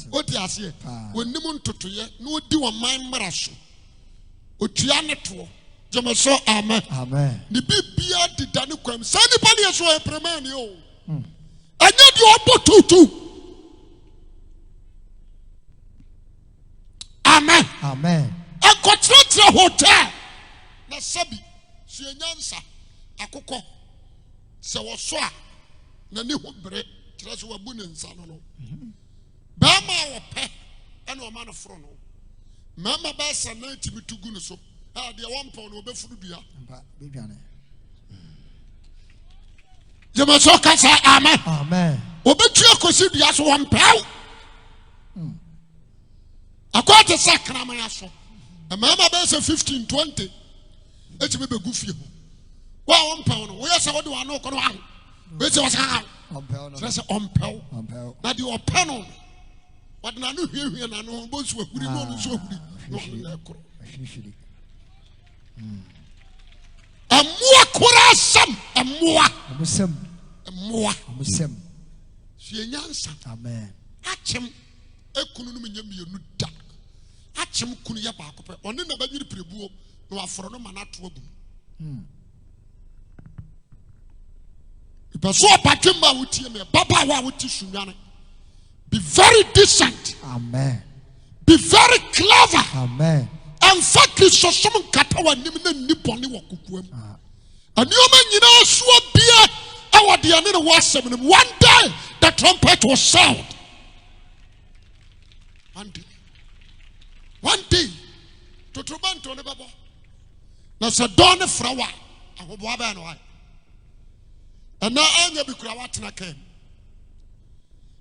What do you say? When nimun tutuye, no do a mind marasu. Otianeto Jamaso amen. Amen. The bibia di danu kwam sani pani eso e premani o. Anya di obotutu. Amen. Amen. Akotratra hotel na sabi suenyansa akokọ se wo so a na ni ho bere tira so wabu ne nsa no no. Ba ma wo pe e na o ma no fro no. Mama ba sa na timi tugu no so deɛ 1 pound obɛfuru dua Mpa, bidwane. gyeme so ka sɛ amen Amen. obɛtwi akosi dua so wɔmpɛw akɔ te sɛ kraman aso ɛmɛɛma bɛyɛ sɛ 15 20 ɛtumi bɛgu fie ho wo a wɔmpɛw no woyɛ sɛ wode wano kɔ no aho woyɛ sɛ wɔsɛ aho Ompel no. kyerɛ sɛ ɔmpɛw Ompel. na deɛ ɔpɛ no wɔde n'ano hwiehwie n'ano bɔ nsu ahuri na ɔno nso ahuri na ɔno na ɛkorɔ Ahwihwiri. ɛmmoa kora asɛm ɛmmoa Omusem. ɛmmoa Omusem. sue nyansa Amen. akyem ekunu no nyɛ mmienu da akyem kunu yɛ baako pɛ ɔne na bɛnyere pirebuo na waforo no ma n'ato agu ìpè so ɔbàdé mu a wotie mi babaawa a wotie Sunyani be very decent Amen. be very clever Amen. ɛnfa kristosom nkata wɔ anim na nni bɔne wɔ kokoa mu nneɛma nyinaa soɔ bia ɛwɔ deɛ ne ne wɔ asɛm no mu one day the trumpet was sound one day totorobɛnto ne bɛbɔ na sɛ dɔɔ ne fra wa ahoboa bɛyɛ no wa ɛna ɛnyɛ bi kura watena kam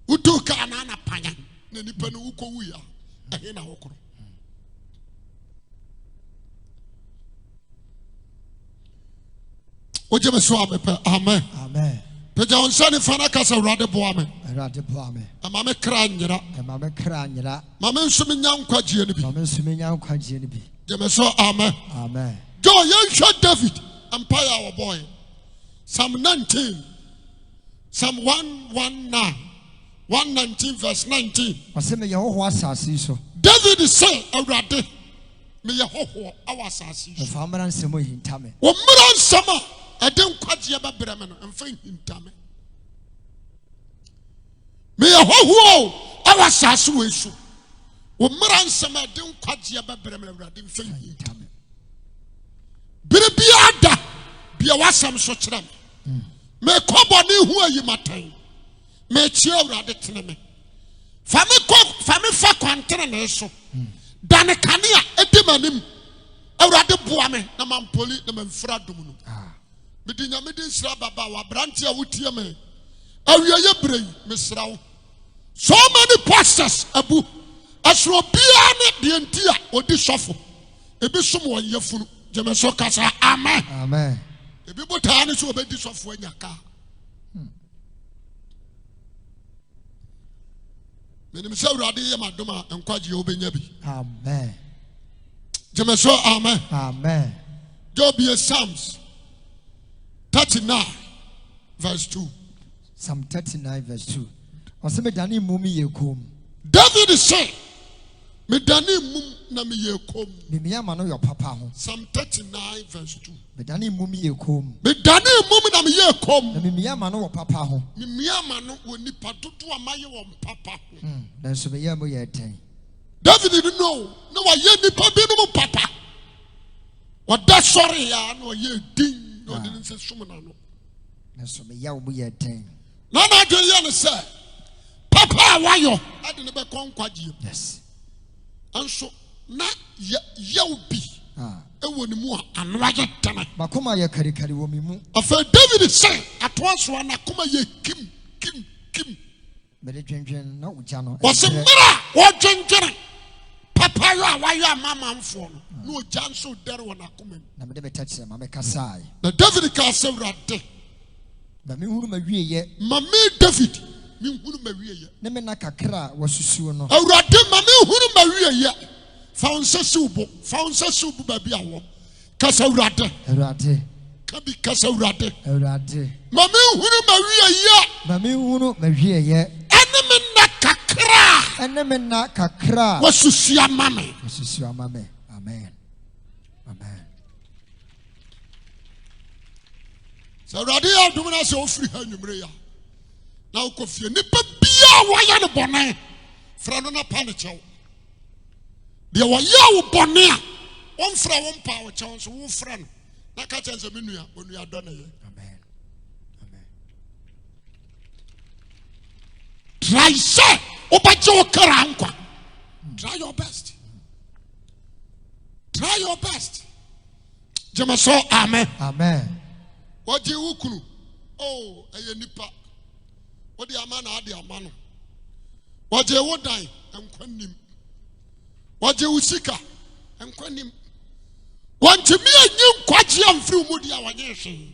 wotu kaa na anapanya na nipa no wokɔ wuya ɛhe na wokoro wogye me so a mepɛ amen Amen. pagya wo nsa nifa no ka sɛ awurade boa me Awurade boa me. ɛma me kra nyera Ɛma me kra nyera. ma me nso menya nkwagyeɛ no bi Ma me nso menya nkwagyeɛ no bi. gye me so amen Amen. jo yɛnhwɛ David mpaeɛ a wɔbɔɔɛ Psalm 19 Psalm 119 verse 19 Ɔsɛ meyɛ hɔhoɔ asase yi so. David sɛ awurade meyɛ hɔhoɔ awɔ asase yi so Ɔfa mmara nsɛm ɔhinta me. wɔ mmara nsɛm a ɛde nkwagyeɛ bɛbrɛ me no ɛmfa nhinta me meyɛ hɔhoɔ awɔ asase wɔ so wɔ mmara nsɛm a ɛde nkwagyeɛ bɛbrɛ me no awurade mfa nhinta me bere biara da bia wasɛm so kyerɛ me mekɔ bɔne ho ayimatan mekyia awurade tene me fa me fa kwantere ne so da ne kanea ɛdi m'anim awurade boa me na mampoli na mamfira dom no mede nyame de nsira baba wɔ aberante a wotie me awieyɛ berɛ yi mesra wo so many pastors abu ɛsoro biara ne deɛ nti a ɔdi sɔfo ebi som wɔn yɛfunu gyeme so kasa amen Amen. ebi botaa ne so obɛdi sɔfo anya ka menim sɛ awurade yɛ m'adom a nkwagyeɛ wobɛnya bi Amen. gyeme so amen Amen. Job Psalms 39 verse 2 Psalm 39 verse 2. Ɔsɛ medane mmom yɛ kom. David sɛ medane mum na meyɛ kom Mimia ama no yɛ papa ho. Psalm 39 verse 2 Medane mmom yɛ kom. medane mum na meyɛ kom Na mimia ama no wɔ papa ho. memia ma no wɔ nipa dodo a mayɛ wɔ mpapa ho Nanso meyɛ mo yɛ den. David didn't know na wayɛ nipa binom papa ɔda sɔre ya na ɔyɛ din na ɔde ne nsa som n'ano Nanso meyɛ mo yɛ den. na n'adwene yɛ ne sɛ papa a wayɔ ade ne bɛkɔ nkwagyeɛ mu Yes. nso na yɛw bi Ah. ɛwɔ ne mu a ano ayɛ dene Makoma yɛ karikari wɔ me mu. afei David sɛ atoa so a n'akoma yɛ kim Mede dwendwen na wogya no. wɔse mmerɛ a wɔdwendwene papa yɔ a wayɔ ama amanfoɔ no na ɔgya nso dɛre wɔ n'akoma mu Na mede bɛtɛkyerɛ ma mɛkasae. na David kaa sɛ awurade Na mehunu mawieyɛ ma me David menhunu mawieyɛ ne me na kakra a wɔasusuo no. awurade ma menhunu mawieyɛ fa wo nsa siw bo baabi a wɔ kasa awurade Awurade. ka bi kasa awurade Awurade. ma menhunu mawieyɛ Ma mehunu mawieyɛ ɛne me nna kakra ɛne me na kakra a wɔsusua ma me wɔasusuo ama me. Amen. Amen. sɛ awurade yɛ adom no sɛ wofiri ha anwummere yi a na wokɔ fie nnipa biaa wɔyɛ no bɔne frɛ no na pa ne kyɛw deɛ wɔyɛ wo bɔne a wɔmfrɛ wo mpa wo kyɛw nso wofrɛ no na ka kyɛn sɛ me nua ɔnua dɔ ne yɛ Amen. Amen. try sɛ wobɛgye wo kra nkwa try your best Jamaso, amen. Amen. What you ukunu? Oh, a nipa. What the amana adi amano? What you would die and quenim? What you usika and quenim? Want to me a new quachiam through Mudia Wajeshi?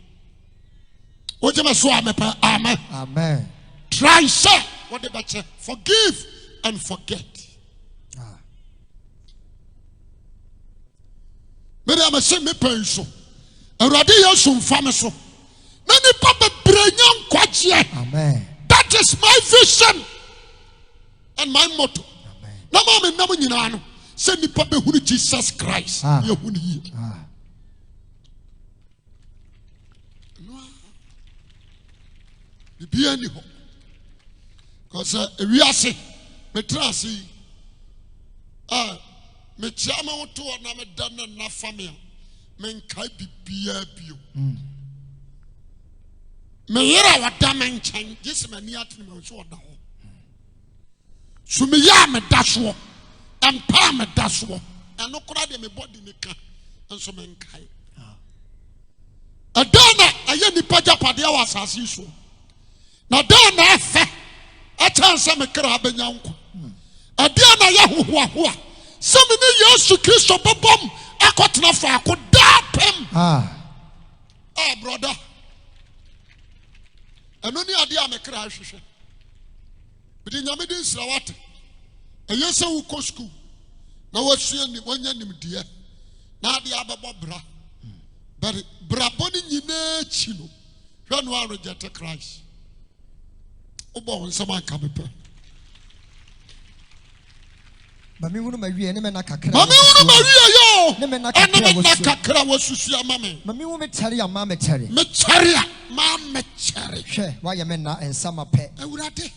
What you must amen. Amen. Try, sir. What the better? Forgive and forget. Many am a semi penso. A radiation famiso. Many papa brilliant quachia. Amen. That is my vision and my motto. No moment, no one send me papa who Jesus Christ. Be any hope. Because we are saying, Metrasi, me chama to another done enough family. Men can't be you. Me hear what damn change this man near to me. So me yam a dashwo and palm a dashwo and no crowd in my body nika and so men kai. A dana a yenny paja padia was as usual. Now dana fe a chance I'm a crab and yanko. A dana yahuah. Some in the years to Christo Bobom, I got enough I could dap him. Brother. And only idea I'm a crash. But in Yamidin Sawat, a yes, who go school. Now what's seeing the one name, dear? Now the Abba Bra. But Braboni in Chino. January rejected Christ. Obo and someone come up. Mami unu Maria ne mena kakra. Mami unu Maria yo. Ne mena kakra wasusia mame. Mami unu metari ama metari. Metari ma metari. Hwe wa ye mena ensama pe. Ewurade.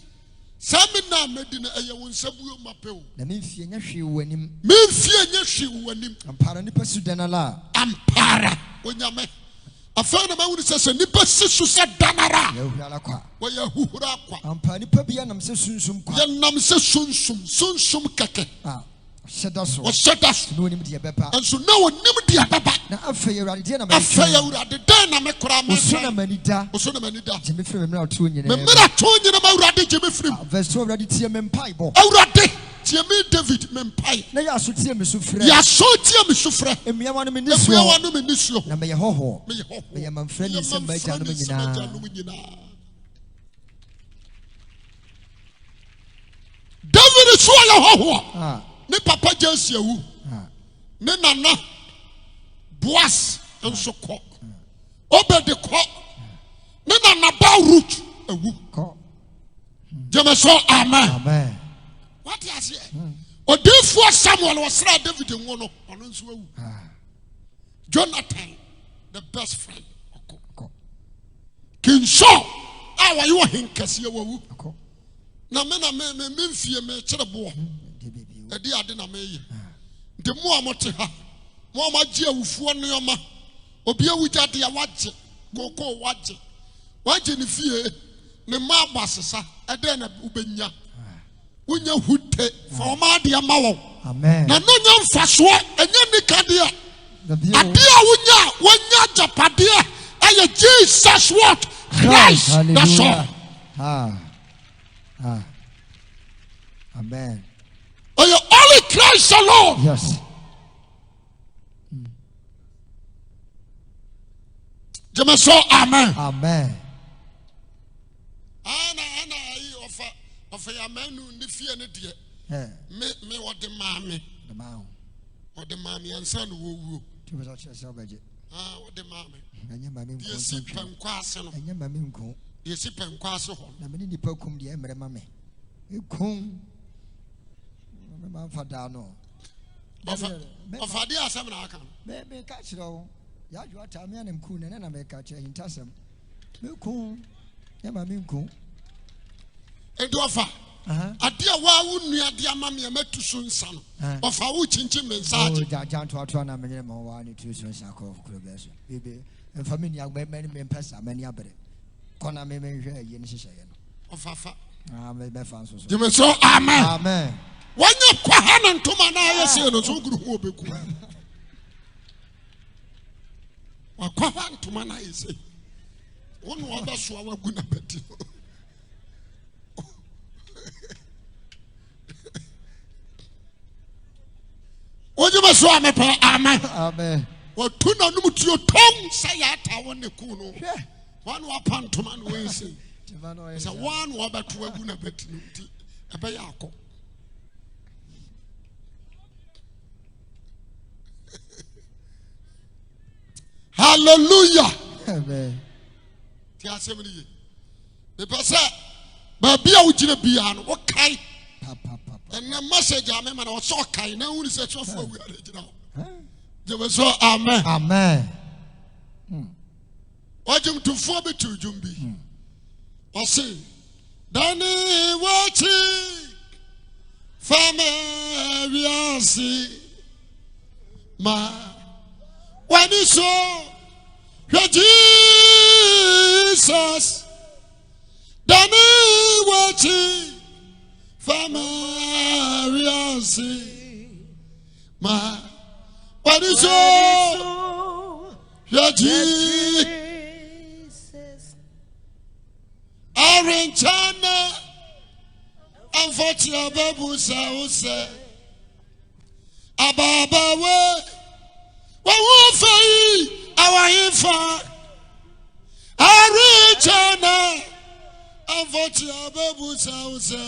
Sami na medina eye wonsabuo mape o. Na memfie nya hwe wanim. Memfie nya hwe wanim. Ampara nipa sudanala. Ampara onyame. Afana ma wuni sese nipa sisu se danara. Ya huala kwa. Wa ya huhura kwa. Ampara nipa bia nam se sunsum kwa. Ya nam se sunsum keke. Shedaso. O shedaso. No nim de beba. Enso na wonim de beba. Na afa ya urade na me. Afa ya urade den na me kora ma. Osuna manida. Osuna manida. Jeme frem me na to nyina. Me mira to nyina ma urade jeme frem. Verse 2 urade tie me mpai bo. Urade tie me David me mpai. Na ya so tie me so frɛ. Ya so tie me so frɛ. Emiawa no me nisuo. Emiawa no me nisuo. Na me ye hoho. Me ye hoho. Me ye manfrɛ ni sɛ magya no me nyina. David so ya hoho. Ne papa Jesse ewu. Ne nana Boaz enso kɔ. Obed kɔ. Ne nana Baruch ewu. Kɔ. Jeme so amen. Amen. What is it? Odifo Samuel was ra David nwo no ono nso ewu. Jonathan, the best friend. King Saul, awa you hinkase ewu. Na me mfie me kire bo. Edi ade na meye. De mo amote ha. Mo amagye awufuo neoma. Obi awugya de awagye. Koko wagye. Wagye ne fie. Ne ma abasesa. Ede na ubenya. Unya hute. For ma de ama wo. Amen. Na no nya mfaso. Enye nika de a. Ade a wonya japade aye Jesus what? Christ. That's all. Amen. Oh, you only Christ alone. Yes. Jama so amen. Amen. Ana ofa ya manu ni fie ne de. Me what the mame. The man. What the mame ansa no wo. Tu be so chese obaje. What the mame. Anya mame nko. Yesi pankwa ase no. Anya mame nko. Yesi pankwa ase ho. Na me ni nipa kum de emre mame. Ekum. Me fada no. Ofa de asem na aka. Me ka kire wo. Ya ju ata me anem ku na me ka kire hintasem. Me ku. Ya mame nko. Edu ofa. Ade a wa wo nua de ama me matu so nsa no. Ofa wo chinchin me nsa age. Oh ja to na me nyere mo wa ni tu so nsa ko kuro be so. Bebe emfa me nia me mpesa me nia bere. Kona me hwe aye ni hyehyɛ ye no. Ofafa. Me fan so. Jeme so amen. Amen. Wanya kwa hana ntoma na ayese no so guru ho obeku. wakwa ntoma na yese wonu obaso awagu na beti Ojima so amepa amen Amen. watuna numutuo tom sayata wone ku no wanu apantoma no wense sa wanu obatu agu na beti no nti ebe yakọ hallelujah Amen. ti asem ni ye me pese ba bia wo gire bia no wo kai Papa. and the message amen na wo so kai na hu ni se twofo agu are gina je we so amen Amen. ojum to fo be to jumbi o say dani wachi fama wiasi ma wani so Jesus dani wachi fama wiasi ma wani so Jesus Arenchana Amfotia babu sause Ababa we Wawufai awahifa Arenchana Amfotia babu sause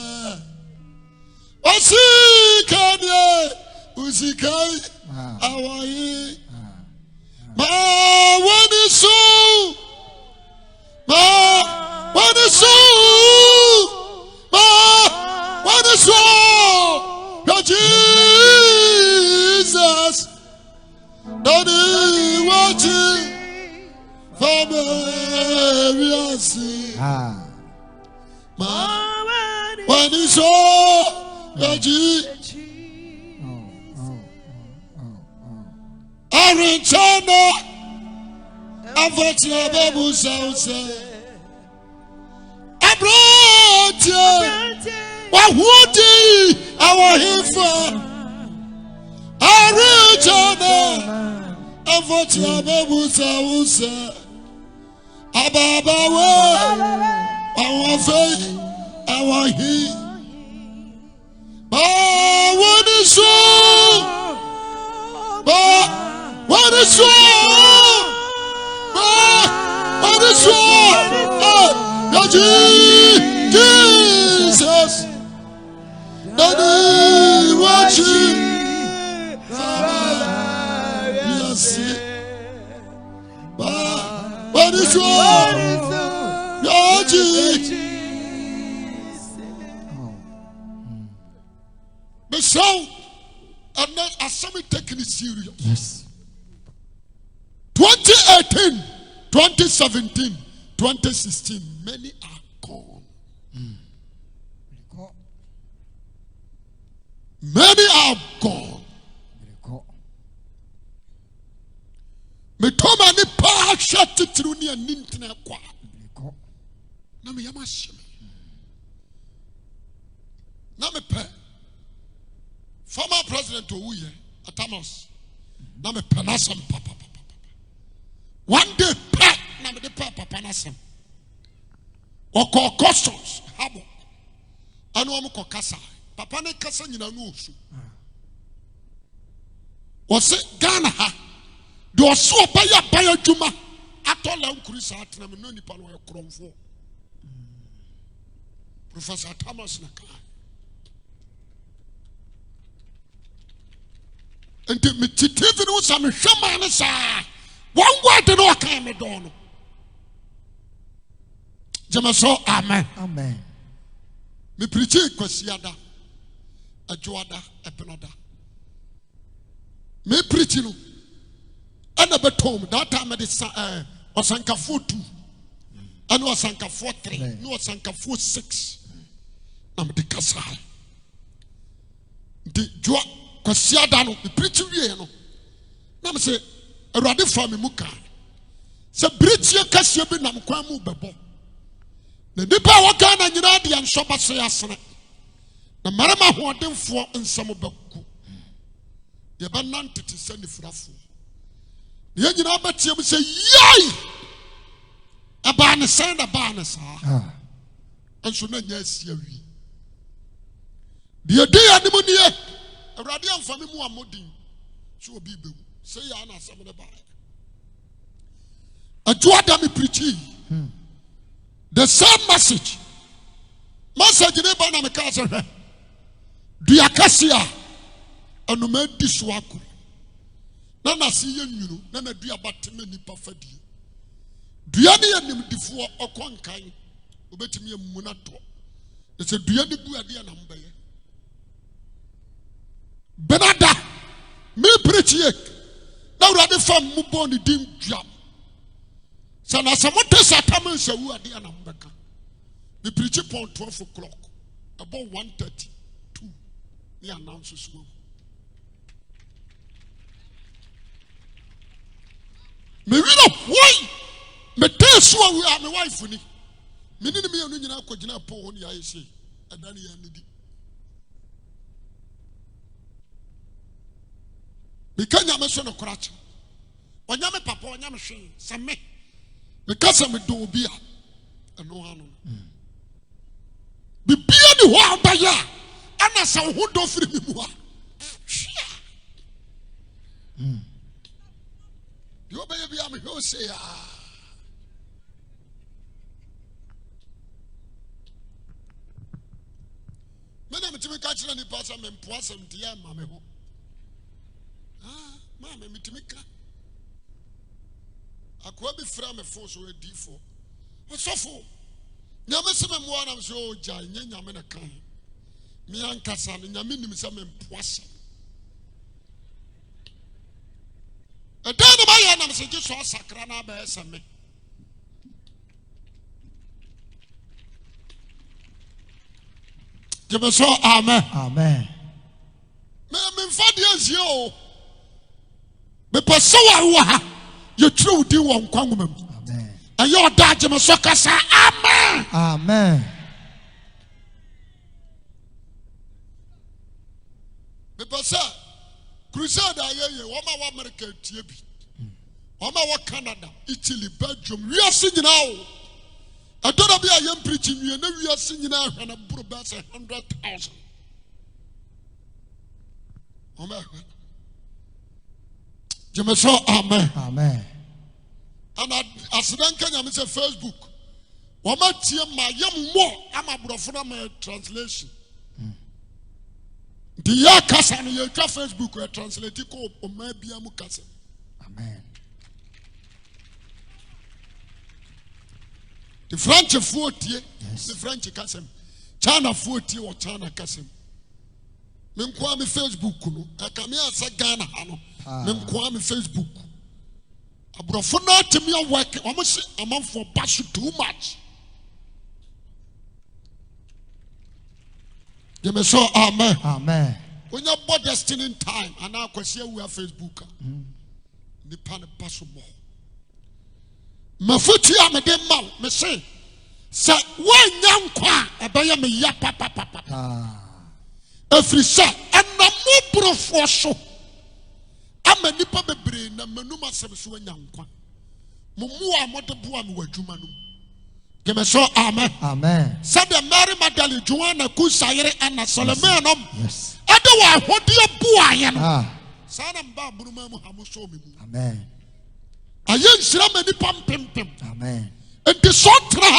Wasikanye Usikai awahi Ma wani so Ma wani so Ma wani so Ya Jesus Dani wachi Fameriasi Ma wani so Ya Jesus Arenchana Amfotia babu sause Abrotia Wahudi awahifa Arenchana Amfotia babu sause Ababa we Awafai awahi Ba wani so Ba what is wrong? What is wrong? Oh, Jesus. Daddy, watch it. Yes. What is wrong? Jesus. The sound and not as something taking it serious. Yes. 2018, 2017, 2016, many are gone. Many are gone. Me toma ni pa shati truni anintina kwa. Na me yama shime. Na me pe. Former President Ouye Atamos. Na me pe nasam papa. One day, pat, na me de papa panasem. Oko customs, habo. Anu amu ko kasa. Papa ne kasa nyina no osu. Ose Ghana ha. Do osu obaya baya djuma. Atola nkurisa atena me no nipa no yekromfo. Professor Thomas na ka. Enti me titivi no sa me hwema ne sa. One word to know came me dono. Jamaso amen. Amen. Me preaching kwasiada. Ajoada epenada. Me preaching no. Ana betom that time me osanka 42. Ana osanka 43. No osanka 46. Na me de kasa. De joa kwasiada no me preaching wie no. Na me say Erade fami muka. Se bridge kase bi nam kwan mu bebo. Na nipa waka na nyina de anso base asene. Na marama hodenfo nsam beku. Ye ba nantete se nifrafo. The engine of Batium say, yay! A banner send a banner, sir. And so, yes, ye. The day anemonia, a radiant family more modding. So be say, Anna, some of the bag. A Joadami preaching the same message. Message in a banana castle. Do Acacia and no man diswaku. Nana see you, Nana do about many perfectly. Do you need him before or conquering? Obey me a munato. It's a do you need number? Benada, me preach ye. Now rather from Muboni dim jam. Sana samote sataman se wu ade anambeka. Me preach upon 12 o'clock. About 1:32. Me announce so. Me wina why? Me tell so we are my wife ni. Me ni me onu nyina akogina po oni aye sei. Adani ya nidi. Me kanya me so no koracha. Onya me papa onya me hwe. Se me because me do bia eno anu bibia ni ho abaya ana sa ho do firi mi mu a yo baya bia me ho se ya me na me timi ka kire ni pastor me mpo asem dia ma me ho ma me timi ka Akwabi from a force or a D4. What's so for? Yamasa one of so jai, Yamana Khan. Mian Cassan, and Yamin some poisson. A day of my animals just saw Sacrana by some. Give us all, amen. Amen. Ma'am, 5 years, yo. But so Awuah. You true do one quangum. Amen. And your dad, you must say, amen. Amen. Because, Crusade, I hear you, Oma America, TB, Oma Canada, Italy, Belgium, we are singing now. I don't know if I am preaching you, and we are singing now, and I put about 100,000. Amen. You must say, amen. Amen. And as then can you say Facebook? What about my young more? I'm a brother my translation. The Yakasa and your Facebook were translated or maybe a mukasa. Amen. The French 40, the French Kassam, China 40 or China Kassam. Menkwame Facebook no akame asa Ghana ha no menkwame Facebook abrofo na temi work almost amount for bash too much. You may say amen. Amen. When you bought destiny time and now Akwasi Awuah Facebook the pan possible mafuti amede mal me say when yankwa ebeye me ya papa Afrisa and na mo brofo so amanipa bebre na manuma sebso wanyankwa mumu a modebo am wadwuma no give me so amen. Amen. Said the Mary Magdalene Joanna Kusayere and Solomon yes adawa hodi buaye no sana mba buruma mu hamuso me mu amen ayen sira manipa mpempem amen enti so tra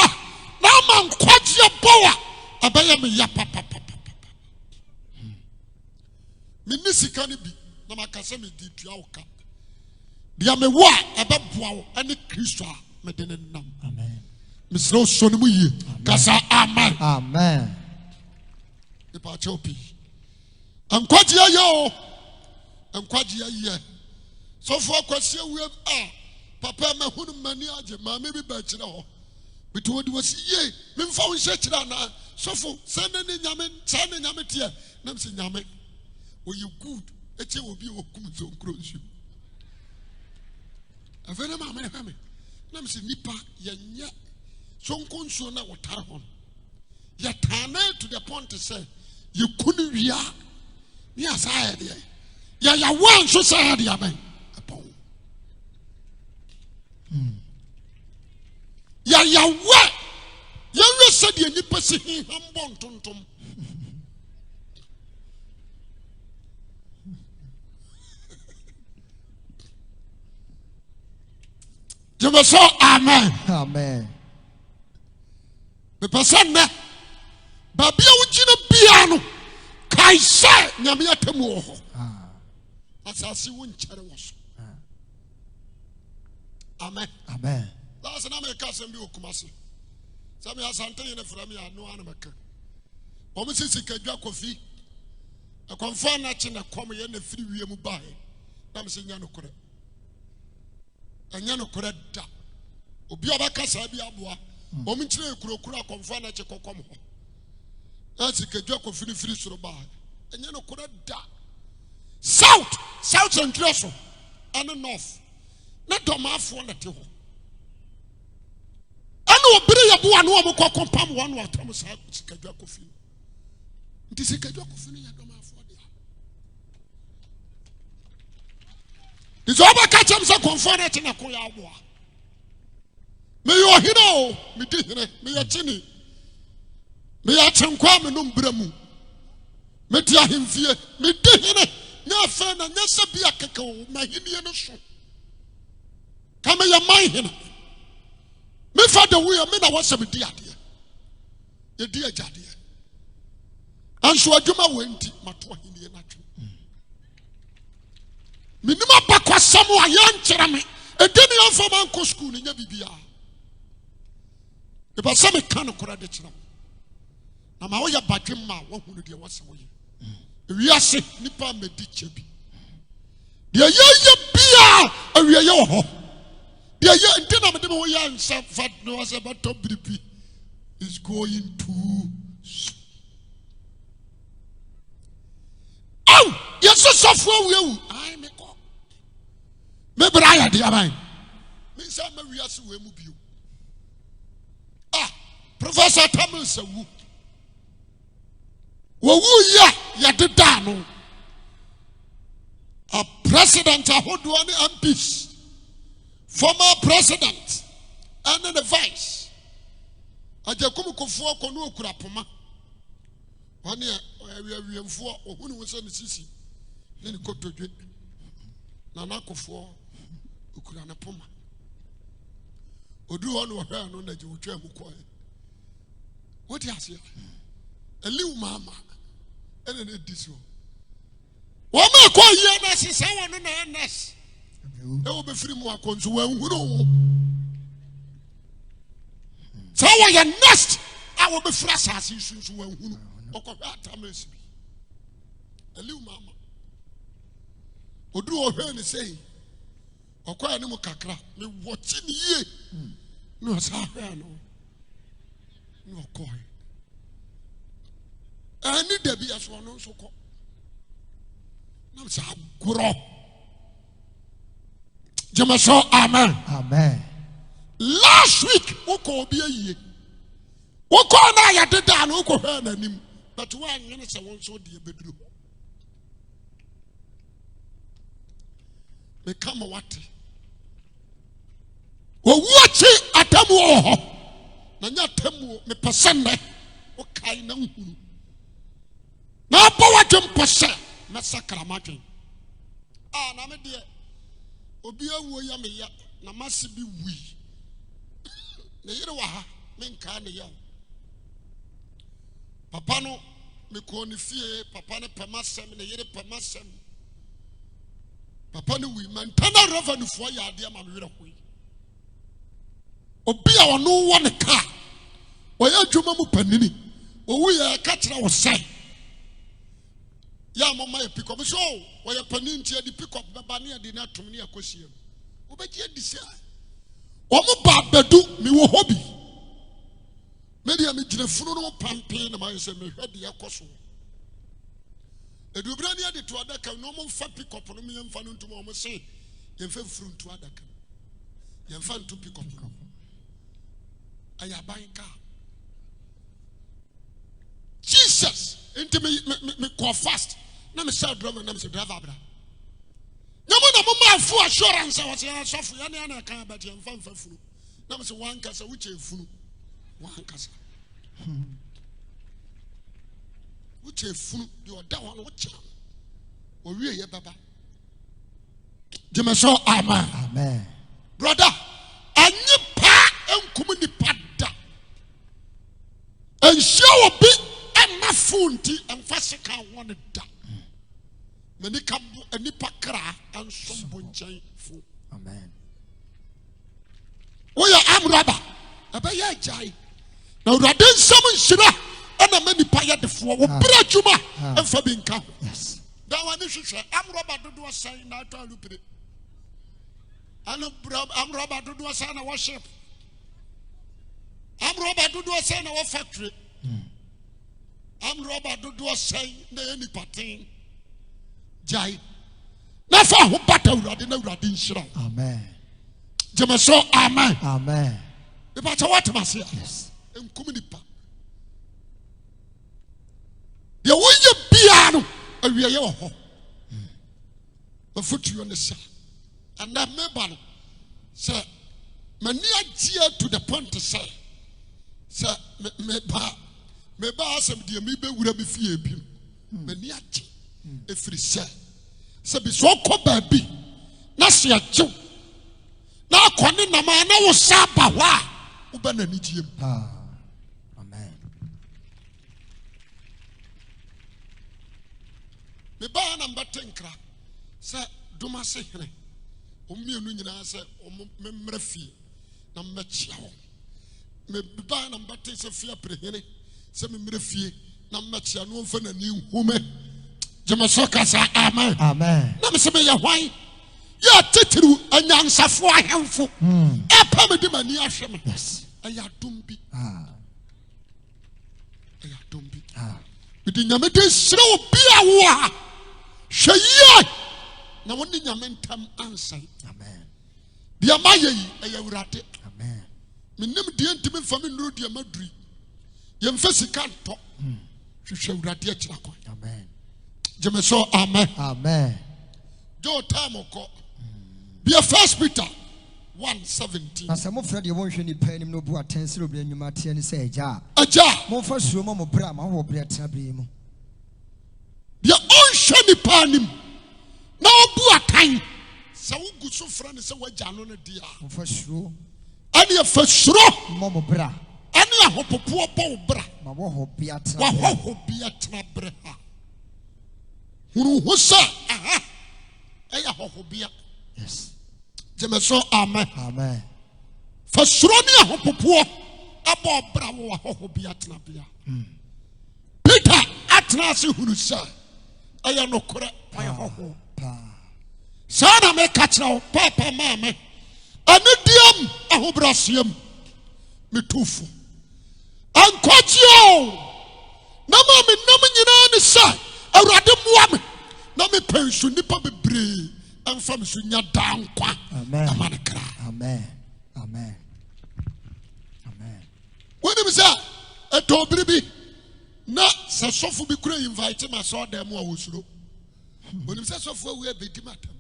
na man kwaje boa abaya me ya papa Minisika ni bi na makase me di tua oka dia me wo a ebeboa wo ene Kristo a me de ne nam amen misro so ne mu yi kasa amen amen ipa chopi ankwaji ayo ankwaji aye so for Akwasi Awuah papa ma hunu mani age ma me bi ba kire ho bitu odi wasi ye me mfa wo hye kire na so for sene ne nyame tie nam se nyame oh, you good. Eche will be okum so close you. A very mamma, Nam si nipa, yanya, so consona what tarhon. Yatana to the point to say, you couldn't react. Yes, I had ya one society, amen. Upon Oyawe. You said you need to see him born tontom. You must say amen. Amen. The person there, Babia Ujina Piano, Kaisa, Namiatamo. As I see one cherry. Amen. Amen. That's an American Sambu Kumasi. Some has Antonio from me, no American. Almost is a Kaja coffee. A confirm natching a common and a free wheel buy. I'm saying Yanokore. And Yanokore da. Obiaba Casabi Awuah. Ominchile Kurokura confirm at a cocomo. That's a Kaja coffee free to buy. And Yanokore da. South and Treasure, and the north. Not the mouth one at you. I know a brilliant one who will compound one or Thomas Kajakofi. It is a Kajakofi. I don't know for the. It's over catching some comfort in a Koyawa. May your hero, me dinner, me a chinny. May I come and umbremu. Metia him fear, me dinner. No friend and yes, be a caco, my Indian show. Come here, my him. Me father, we are men. I was some dear, your dear Jadia. And so I do my went, Matua Indian. Minima Bakwa Samoa young Cherame, a dinner from Uncle School in your BBR. If I saw me can of credit. Now, my way about him, 100 years away. We are sick, Nipa Medichebi. The Ayah Bia, a Rio. The Ayah Dinamo and some fat knows about Top BP is going to. Oh, yes, so software will. I make up. Maybe I had the mind. Miss Amarias will move you. Ah, Professor Thomas. Ya did dano. A president, a Hodwani MPs, former president, and then the vice. A Jacomo for Kono Kurapoma. 1 year, we have 4 or who was on the Sisi. Then go to it. Nanako for Ukurana Poma. Odu on her on the Juju. What do you say? A little mama. And then this one. What may call you nurses? I want to nurse. There will be free more consumer. So I am nurse. I will be fresh as you should. A little mama. Odu or her say, or quite no kakra. Me watching ye. No, sir, no coin. I need to be as one also called. Now, sir, grow. Jamaso, amen. Amen. Last week, Oko be a year. Oko and I did that, Oko heard him. But 1 minute, I won't show the bedroom. Become a what? Well, watch it at a war. Nanya Temu, me Pasande, okay, no. Now, power jump percent, massacre margin. Ah, Namadia, Obia Woyamia, Namasi be we. The Yerowaha, Menkania. Papano, Mekoni fear, Papana Pamasam, the Yere Pamasam. Papano, we maintain revenue for your dear Mamma. Obia, no one a car. Or your Jumamu Panini, or we are catching our say. Ya mama ya pick up so why panintia di pick up babania di na tumni akosie obeji adisia omo ba bedu mi wo hobi media me gina funu no pampe na ma se me hwede yakoso edubra ni ade to adaka no mo fa pick up no me yemfa no ntum omo se yemfa furu ntu adaka yemfa ntu pick up aya banka Jesus into me call fast. Na me say driver na me say driver bra. Na mo na mo ma fu assurance I was here so fu ya na kan ba ti emfa furu. na me say one kasa which efunu one kasa which efunu the oda one which owie ye baba Jemeso amen Amen. Brother anyi pa enkum ni pada enhia obi ema funti emfa seka won da mani kabu anipa kra ansom bonchan fu Amen. Oya amraba abaya jai na urade nsam nhira ana mani pa ya defo wo bra djuma emfa bi nka Yes. da wani hwehwe amraba dodo san na to alupire anu amraba dodo san na worship amraba dodo san na wo factory amraba dodo san na any pattern jai na fa ho bata urade na urade nhira Amen. Jemeso amen Amen. Iba cha what mase Yes. enkum nipa de woye bia no awie ye wo ho bafutu ne sa and that member no say mani agia to the point to say me ba asem de me be wura me fie bi mani agi efiri se bi so ko ba bi na se agyew na akone na ma na wo sa ba ho a wo ba na ni giem Amen. me ba na mbatenkra se doma se hene omienu nyina se memra fie na mmechia ho me ba na mbate se fie prehene se memra fie na mmechia no mfa na ni hume Jemeso kasa amen Amen. na me se me ye hwan ya tetiru anyansafo ahemfo epa me di mani ahwe me Yes. aya dombi aya dombi Ah. bidi nyame de sire obi awo a hweye na woni nyame ntam ansai Amen. dia maye yi aya urade Amen. menim die ntimi mfa me nuru dia maduri ye mfa sika nto hwehwe urade akira kwa Amen. Jemeso amen Amen. jo time ko be first Peter 1:17 Na se mo frɛ de wonhwɛ nipa anim no bu atensere obi anwuma te ne sɛ agya aja mo fa suo mo bra ma ho bra tena bra mu dia onhwe ni panim na obu akan sa wugu so fra ne se wagya no ne dia mo fa suo ani afa suro mo bra ani ahopopo bo bra ma wo ho bia tena wa ho bia tena bra ha huru hosa aha eya ho bia Yes. Jemeso amen Amen. fa suro ni ahopopo abo bra wo ho bia tena bia Peter atena se huru sa eya no kore wa ho Pa. sana me katra papa mama anidiam ahobrasiam metufu ankogio na ma me nam nyina ne sa awurade moa me na me pensu nipa bebre amfa me so nya dankwa Amen. amanekra Amen. Amen. Amen. woni me sa etobiri bi na se sofo bi kura invite ma so dem a wosuro woni me sa sofo awu abedi matam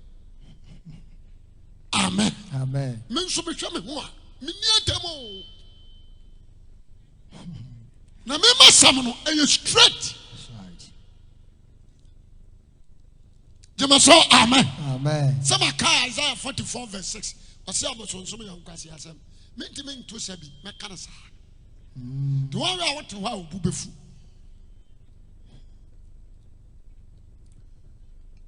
amen Amen. me nso me hwe me ho a me ni atam o na me masam no e straight That's right. Jemeso amen Amen. sama ka Isaiah 44:6 ɔse abosonsom yɛ nkwase asɛm mentimi nto sɛ bi mɛka no saa de wɔn a wɔte hɔ a obu bɛfu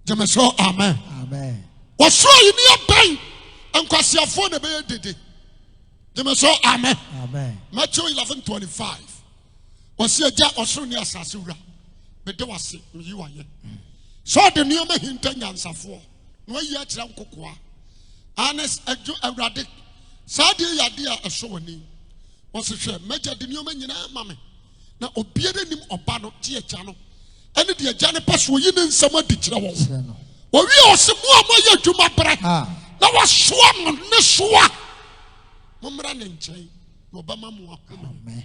Jemeso amen Amen. wɔsoro yi ne abɛn nkwasiafoɔ na bɛyɛ dede Jemeso amen Amen. Matthew 11:25 wɔse agya ɔsoro ne asase wura mede wase meyi wayɛ sɛ ɔde nneɛma hinta nyansafoɔ na wayi akyerɛ nkokoa anes adwo awurade saa deɛ yɛ adeɛ a ɛsɔ w'ani wɔse hwɛ mɛgya de nneɛma nyinaa ma me na obiara nim ɔba no gye agya no ɛne deɛ agya no pɛ so oyi ne nsɛm adi kyerɛ wɔn Kyerɛ no. owie ɔse mo a moayɛ adwuma berɛ na wasoa mo ne soa mommra ne nkyɛn na ɔbɛma mo ahome Amen.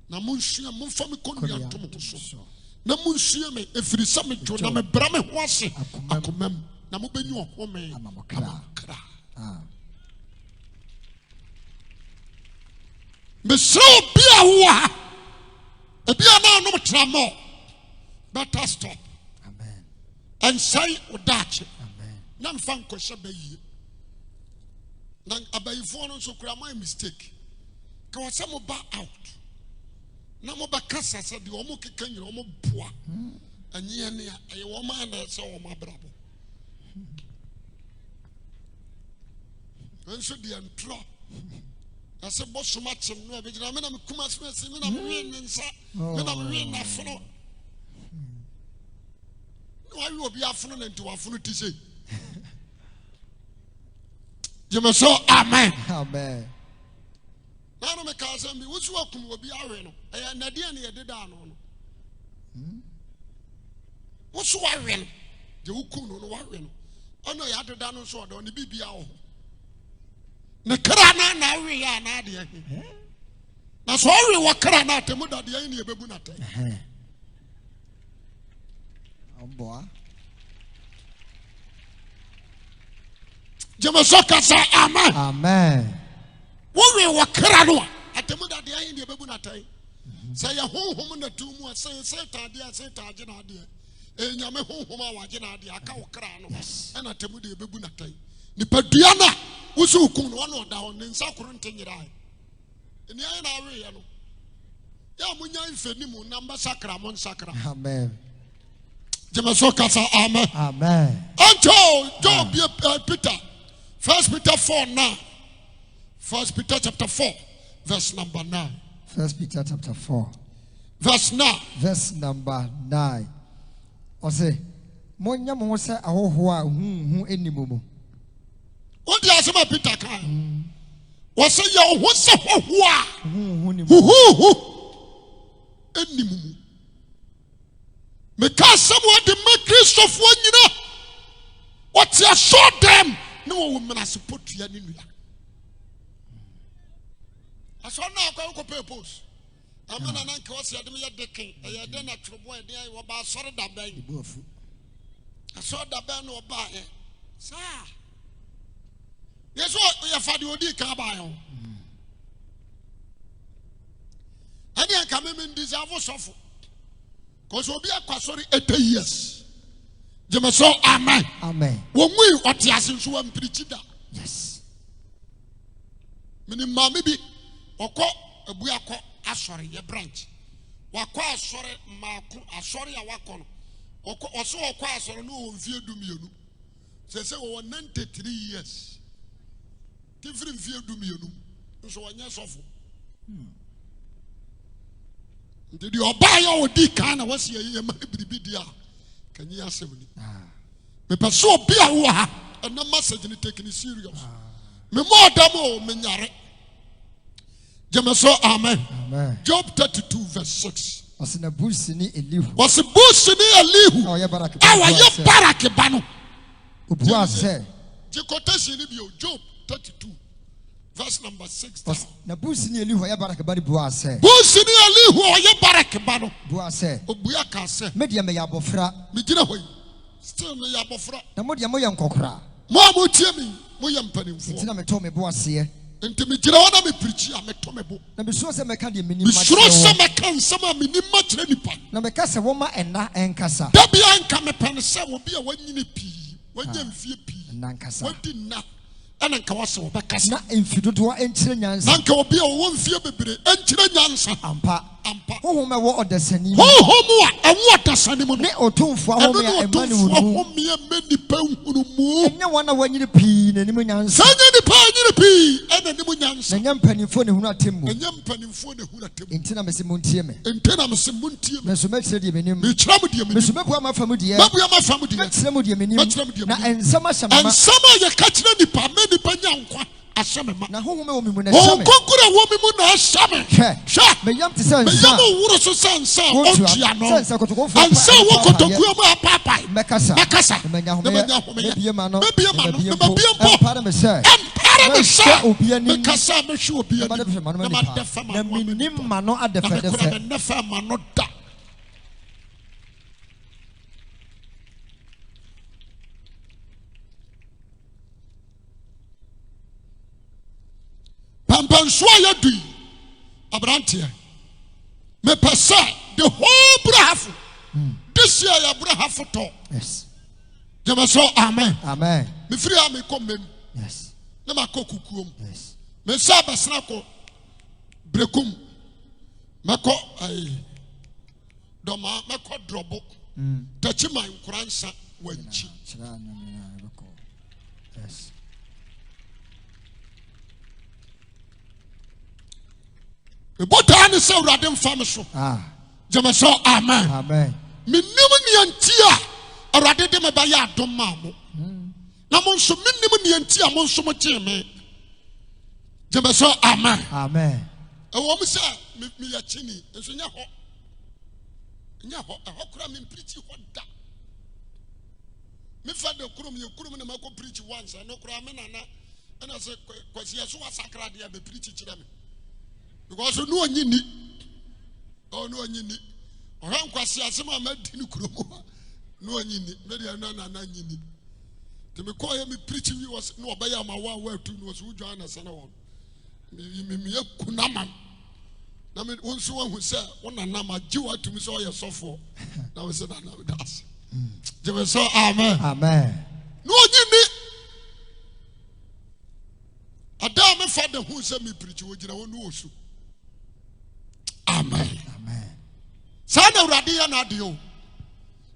na monsua momfa me kɔnnua nto mo ho so So. na monsua me ɛfiri sɛ medwo na mebra me ho ase Akomam. akomam na mobɛnyi ɔhome Ama mo kra. kra Ah. Mesro bia wa. Ebia na no tramo. Better stop. Amen. And say odache. Amen. Na mfa nkosha bayi. Na abayifo no so kura my mistake. Ka wase mo ba out. Na mo ba kasa se de omo keka nyina omo boa. Anye ne aye wo ma na se wo ma brabo. Nso de antro. Ase boso ma chem no be gina me na me kuma se me na me wen nsa. Me na me wen na fono. No ayi obi afono na nti wafono ti sei. You say amen. Amen. Now me ka say me wusu akum obi awe no. Eh na de na ye deda no no. Wusu awe no. De wukum no no awe no. Ono ya deda no so do ne bibia wo. Ne kra na awe ya na de eh. Na so awe wo kra na atemu da de yin ne bebu na tai. Boy. Jemesoka say amen. Amen. We wakra no atemu da de ayin de bebu na tai. Say ya honhom na tumu say tade say taje na de. Enyame honhom a waje na de aka wakra no. E na atemu de bebu na tai. Nipadua na wusu hukum no no da on nsa koro ntenyira ai. Eni ayin na awe ye no. Ya munya ifenimu na mbasakra mo nsakra. Amen. Jemesoka say amen. Amen. Until Job Peter. 1 Peter 4:9. 1 Peter chapter 4, verse number 9. 1 Peter chapter 4. Verse 9. Verse number 9. Ose, monya mo se ahoho a hu enimumu. What do you say about Peter kan? Wose ye ho se hoho a Hu hu enimumu. Me ka someone de make Christopher nyina. What you show them? No woman as support ya ni nua. Aso na akwa purpose. Amana na nke wose yadem ye deken, ye de na trobo e de wo ba sore da ban. Ibuafu. Aso da ban no ba e. Sa. Yeso ye fa de odi kan ba yo. Ani anka me deserve sofo. Cause obi akwasori 80 years. Jemeso amen. Amen. Wonwi otiase nso wa mpirichida. Yes. Mini mama bi okọ abu akọ asori ye branch. Wakọ asori maako asori a wakọ no. Okọ oso okọ asori no onfie dumienu. Se wo 93 years. Tifiri mfie dumienu. Nso wanya sofo. Ndidi oba ya odi kan na wasi ye ma biribi dia. Can you answer me? Me person obi awuah ha na message ni take ni serious. Me more damo me nyare. Jemeso amen. Amen. Job 32 verse 6. Ose na busi ni Elihu. Was busi ni Elihu. Awa ye barake. Awa ye barake bano. Ubua se. Je quotation ni bio Job 32 verse number 6. Na busi ni Elihu ye barake bani bua se. Busi ni Elihu ye barake bano. Bua se. Obuya ka se. Me dia me ya bofra. Me gina hoyi. Still me ya bofra. Na mo dia mo ye nkokora. Mo amotie mi mo ye mpanimfo. Ntina me to me bua se. Enti me gina wana me preach a me to me bo. Na me so se me ka de mini Me ma. suro se me kan sama me ni ma kire nipa. Na me ka se wo ma ena enkasa. Da bia nka me pen se wo bia wanyine pi. Wanya mfie pi. Na nkasa. Wadi na. Ana nka wase wo bekasa. Na emfidodo enkire nyansa. Na nka obi a wo mfie bebre enkire nyansa. Ampa. Ampa. Ho me wo odasani. Ho mu a ewo odasani mu no. Ne otumfo ho me a emani wu. Ho me a mani pa hunu mu. Enya wana wanyire pi na nimu nyansa. Sanya ni pa nyire pi ena nimu nyansa. Na nyampanimfo ne hunu atemmu. Enya mpanimfo ne hunu atemmu. Entina me se montie me. Entena me se montie me. Me so me kire de menim. Me kira mu de menim. Me so me bua ma famu de. Me bua ma famu de. Me kire mu de menim. Me kire mu de Na menim. ensama shama. Ensama ye ka kire nipa me nipa nyankwa asemema. Na hohome wo mimu na O shame. konkura wo mimu na asame. Hwe. Me yam te se Me nsa. yam wuro so sansa ontua no. Sansa kotokofo. Ansa wo kotokuo ma papai. Mekasa. Mekasa. Me nya home. Me nya home. Me bie ma no. Me bie ma no. Me mpo. bie mpo. Empare me se. Empare me se. Obi ani. Mekasa me hwe obi ani. Na ma defa ma no. Na minim ma no adefa defa. Na nefa ma no da. Pampanso ya dui. Abrantia. Me pesa the whole brahaf. This year ya brahaf to. Yes. Jamaso amen. Amen. Me free am come mem. Yes. Na makokukuom. Yes. Me sa basna ko brekum. Mako ai doma mako drobo. Tachi my nkransa wanchi. Yes. Ebota ni se urade mfam so. Jamaso amen. Amen. Me nim ni antia urade de me ba ya adom ma mo. Na mo nso me nim ni antia mo nso mo tie me. Jamaso amen. Amen. E wo me se me ya chini enso nya ho. Nya ho e ho kura me preach ho da. Me fa de kurum ye kurum na mako preach once no kura me nana na se kwasi so wasakra de be preach kira me. Because no anyini. Oh no anyini. Oran kwasi asema amadi ni kuromo. No anyini. Me de na anyini. Te me call me preaching you was no obey am wa tu no was wo Joanna sana won. Me kunama. Na me wonso wan say wona na ma jiwa to me so ye sofo. Na we say na das. Je so amen. Amen. No anyini. Adam me fa de hu say me preach wo gina wonu osu. Amen. Amen. Sana urade ya na de o.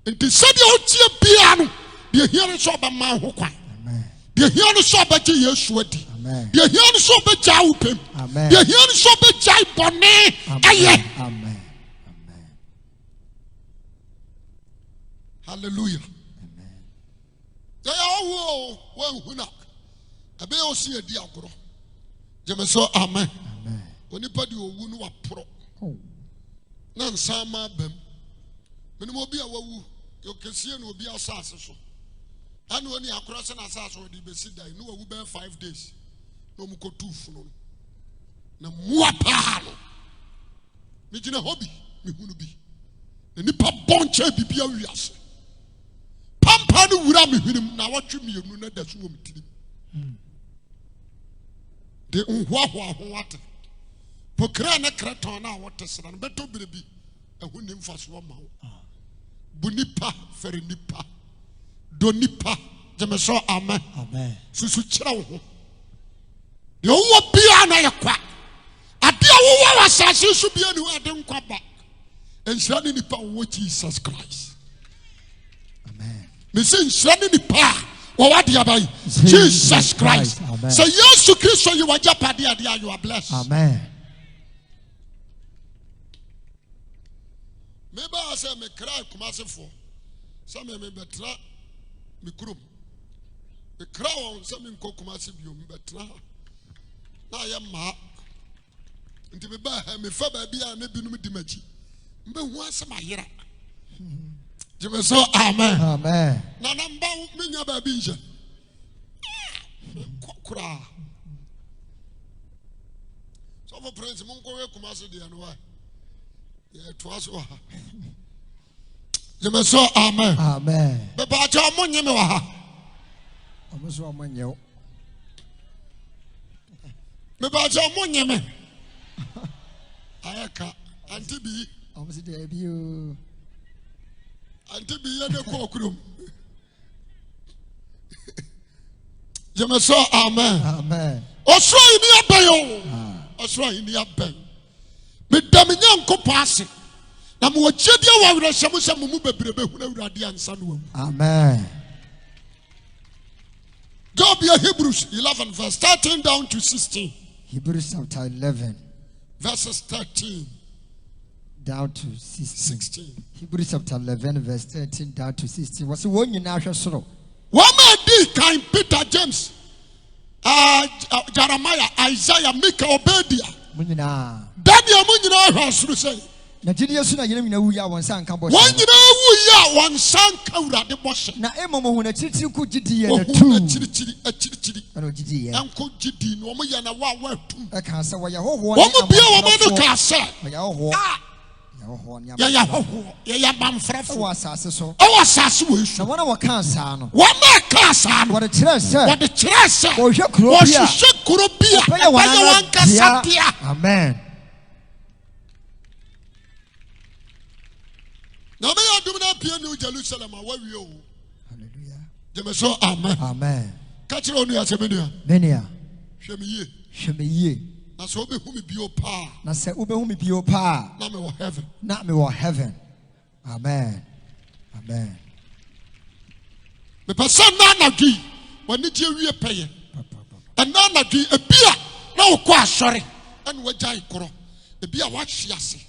Enti sadia o tie bia no, de hia so ba ma ho kwan. Amen. De hia no so ba je Yesu adi. Amen. De hia no so ba ja wo pem. Amen. De hia no so ba ja bone aye. Amen. Amen. Hallelujah. Amen. Ya wo huna. Abe o si adi agoro. Jeme so amen. Amen. Onipa di owu no wapro. Na nsama bam. Meni mo bia wawu yo kesie no obi asase so. Anu oni akora se na asase so di besi dai no wawu be 5 days. No mu ko tufu no. Na muwa pa no. Me gina hobby me hunu bi. Na nipa bonche bibia wiase. Pampa no wura me hunu na watwe me yenu na da so wo mtiri. De unhwa ho wate. Pokra na kraton na wote sra no beto birebi ehu nim faso ma wo bunipa fere nipa do nipa jemeso amen. Amen. Susu kira wo ho de wo bia na yakwa ade wo wa asase su bia ni ade nkwa ba enhira ni nipa wo Jesus Christ. Amen. Me say enhira ni nipa wo wa de abai Jesus Christ. Say Yesu Christ you wajapade ade you are blessed. Amen. Maybe I say me cry kumase for. Some me betra me kurum. Me cry on some me ko kumase bio me betra. Na ya ma. Nti me ba me fa ba bia na binu di machi. Mbe hu asema yera. Je me so amen. Amen. Na namba me nya ba bi nje. Kokura. So for prince mun ko we kumase dia no wa. Yeah, twas wa. You may so amen. Amen. Beba cha mo nyeme wa ha. Omuso amanyo. Beba cha mo nyeme. Ayaka anti bi. Omuso de bi o. Anti bi ye de ko okurum. You may so amen. Amen. Osro ni abayo. Osro ni abayo. Me damnya nkopo ase na mo chedie wa wereham se mo bebrebe hu na urade ansa no am. Amen. Job ya Hebrews 11 verse 13 down to 16. Hebrews chapter 11 verses 13 down to 16. 16. Hebrews chapter 11 verse 13 down to 16. What's one nyina hwe soro? Wama di kan Peter James Jeremiah Isaiah Micah Obadiah Munyina. Daniel munyina hwa soro say. Na gidi yesu na yina wu ya won san kan bo. Wanyina wu ya won san ka urade bo se. Na emomo hu na chichiri ku gidi ye na tu. Tu chichiri. Ana gidi ye. Anko gidi no mo ya na wa tu. E kan se wo ya hoho. Wo mo bia wo mo no ka se. Ya hoho. Ya hoho nya. Ya hoho. Ya bamfrafo. Wo asase so. O asase wo isu. Na wona wo kan sa no. Wo ma ka sa no. Wo de kire se. Wo de kire se. Wo hwe kuro bia. Wo hwe kuro bia. Wo ya wan ka satia. Amen. na me adum na pia New Jerusalem a wawie o. Hallelujah. Jeme so amen. Amen. Ka kire onu ya semenia. Menia. Hweme ye. Na so obehu me bio pa. Na se obehu me bio pa. Na me wo heaven. Na me wo heaven. Amen. Amen. Me pesa na nagi. Wani je wie peye. Na nagi ebia na wo kwa asore. Ene wagyan koro. Ebia wa hwe ase.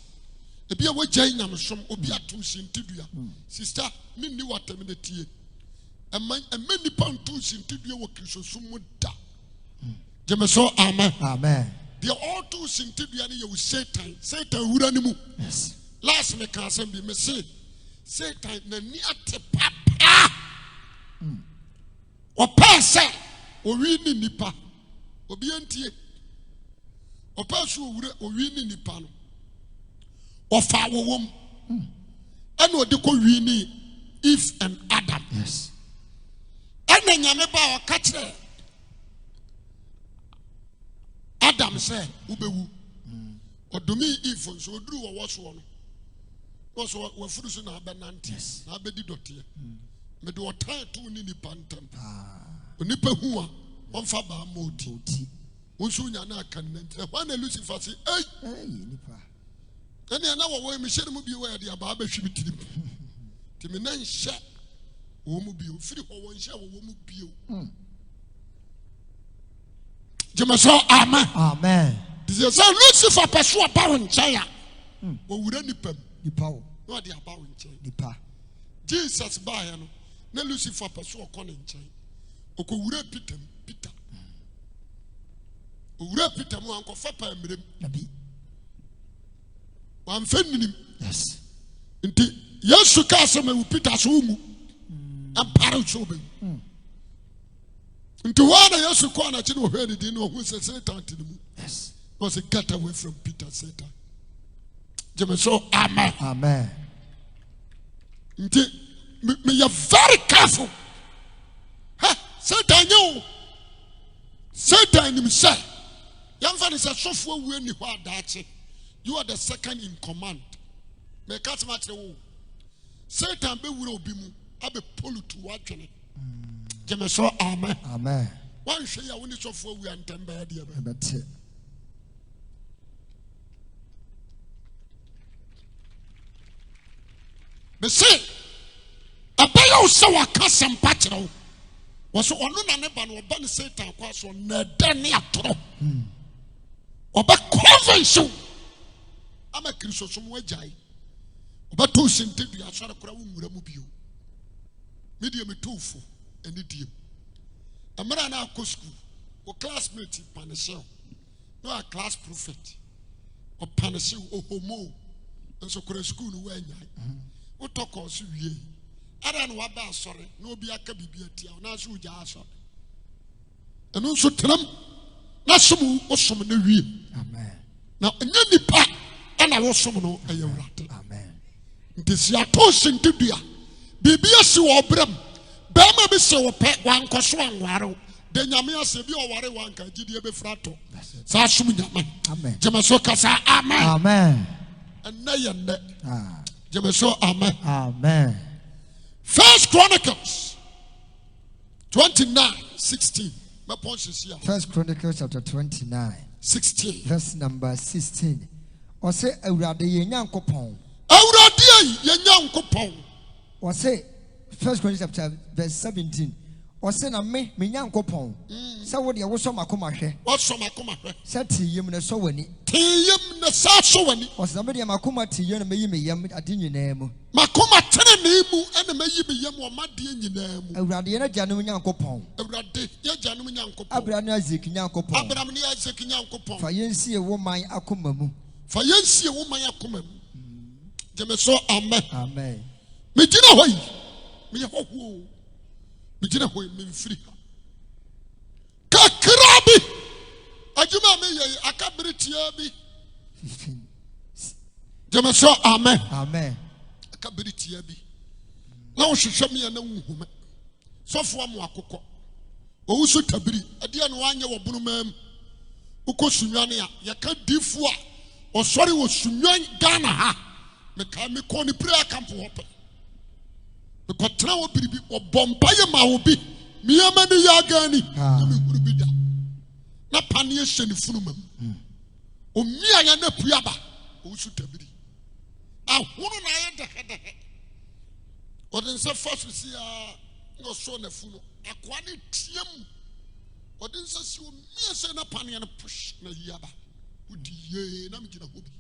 Ebia wagyan nyamsom obi atum sintidua. Sister, minni watem na tie. Emani pantu sintidua wo krisosum mu da. Jeme so amen. Amen. The all two sintidua ne ye Satan. Satan wura ni mu. Yes. Last me can say me say Satan na ni ate papa. O pese o wi ni nipa. Obi antie. O pese o wura o wi ni nipa no. O fa wo wom. Ene o de ko wi ni Eve and Adam. Yes. Ene nyame ba o ka kire Adam say ubewu. Odomi Eve so oduru wo so no. No so we furu so na abenante. Na abedi dote. Me do otan to ni nipa ntam. Onipa hu a onfa ba modi. Wonso nya na aka nante. Why na Lucifer say, "Hey, nipa." Ene na wo me hye mu bi wo ya de aba ba hwi bitirim. Ti me na hye wo mu bi o firi ho wo hye wo mu bi o. Jema so amen. Amen. This is Lucifer peso aba wo nkyaya. Wo wura nipam. Nipa wo. No de aba wo nkyaya. Nipa. Jesus ba ya no. Na Lucifer peso okọ ne nkyaya. Okowura Peter. Owura Peter mu anko fa pa mrem. Nabi. Wan fennim. Yes. Nti Yesu ka asema wu Peter so mu. Ampare so be. Nti wana Yesu kwa na chi no hwe ne din no hu se Satan ti mu. Yes. Was a get away from Peter Satan. Jeme so amen. Amen. Nti me you very careful. Ha, Satan you. Satan himself. Yamfa is a software we ni ho adache. You are the second in command. Me catch match wo. Satan be wura obi mu, abe pollute wadwene. Jeme so amen. Amen. One hwe ya woni software we antemba de be. That's it. Me say abaya usa waka sempa kire wo. Wo so ono na ne ba no oba ne Satan kwa so na da ne atoro. Oba convention. Ama kristosom wajai. Oba to sente dua asore kora wo nwura mu bio. Media me tofu eni diem. Amara na akọ school. O classmate panisel. No a class prophet. O panisel o homo. Enso kora school no wanyai. O toko so wie. Ara no waba asore na obi aka bibia tia na so uja asore. Eno nso tram na som osom na wie. Amen. Na nya nipa ana wo som no ayewrate. Amen. Ntisi ato sentedua. Bibia si wo bram. Ba ma bi se wo pe wan koso anwaro. De nyame ase bi o ware wan ka gidie be frato. Sa som nyame. Amen. Jema so kasa amen. Amen. Enna yenne. Ah. Jema so amen. Amen. First Chronicles 29:16. My point is here. First Chronicles chapter 29. 16. Verse number 16. Or say Awurade ye Nyankopon. Awurade ye Nyankopon. Or say First Chronicles chapter verse 17. Or say na me Nyankopon. Say wo de wo so makoma hwe. Wo so makoma hwe. Say tiyem na so wani. Tiyem na sa so wani. Or say me de makoma tiyem na meyi meyam ade nyina mu. Makoma tene na mu ene meyi meyam o made nyina mu. Awurade ye na janum Nyankopon. Awurade ye janum Nyankopon. Abraham ne Isaac Nyankopon. Abraham ne Isaac Nyankopon. Fa yensie wo man akoma mu. Fa yensie wo man akoma mu. Jeme so amen. Amen. Me gina hoyi. Me ye hoho. Me gina hoyi me mfiri ha. Kakrabi. Ajuma me ye akabiritia bi. 15. Jeme so amen. Amen. Akabiritia bi. Na wo hwehwɛ me na wuhume. Sofo amu akokɔ. Owusu tabiri. Ade anu anya wo bunumam. Uko Sunyani a yaka difu a osori wo Sunyani Ghana ha. me can me call the prayer camp open. Because now be or bombay ma will be me a man yagani. Me be down. Na panier send funum. O me I am a priaba. O should be. I want to head. Or then so first we see no son of funo. Aquani tiam. Or then so me send a panier and push na yaba. Would ye na me gina hobi.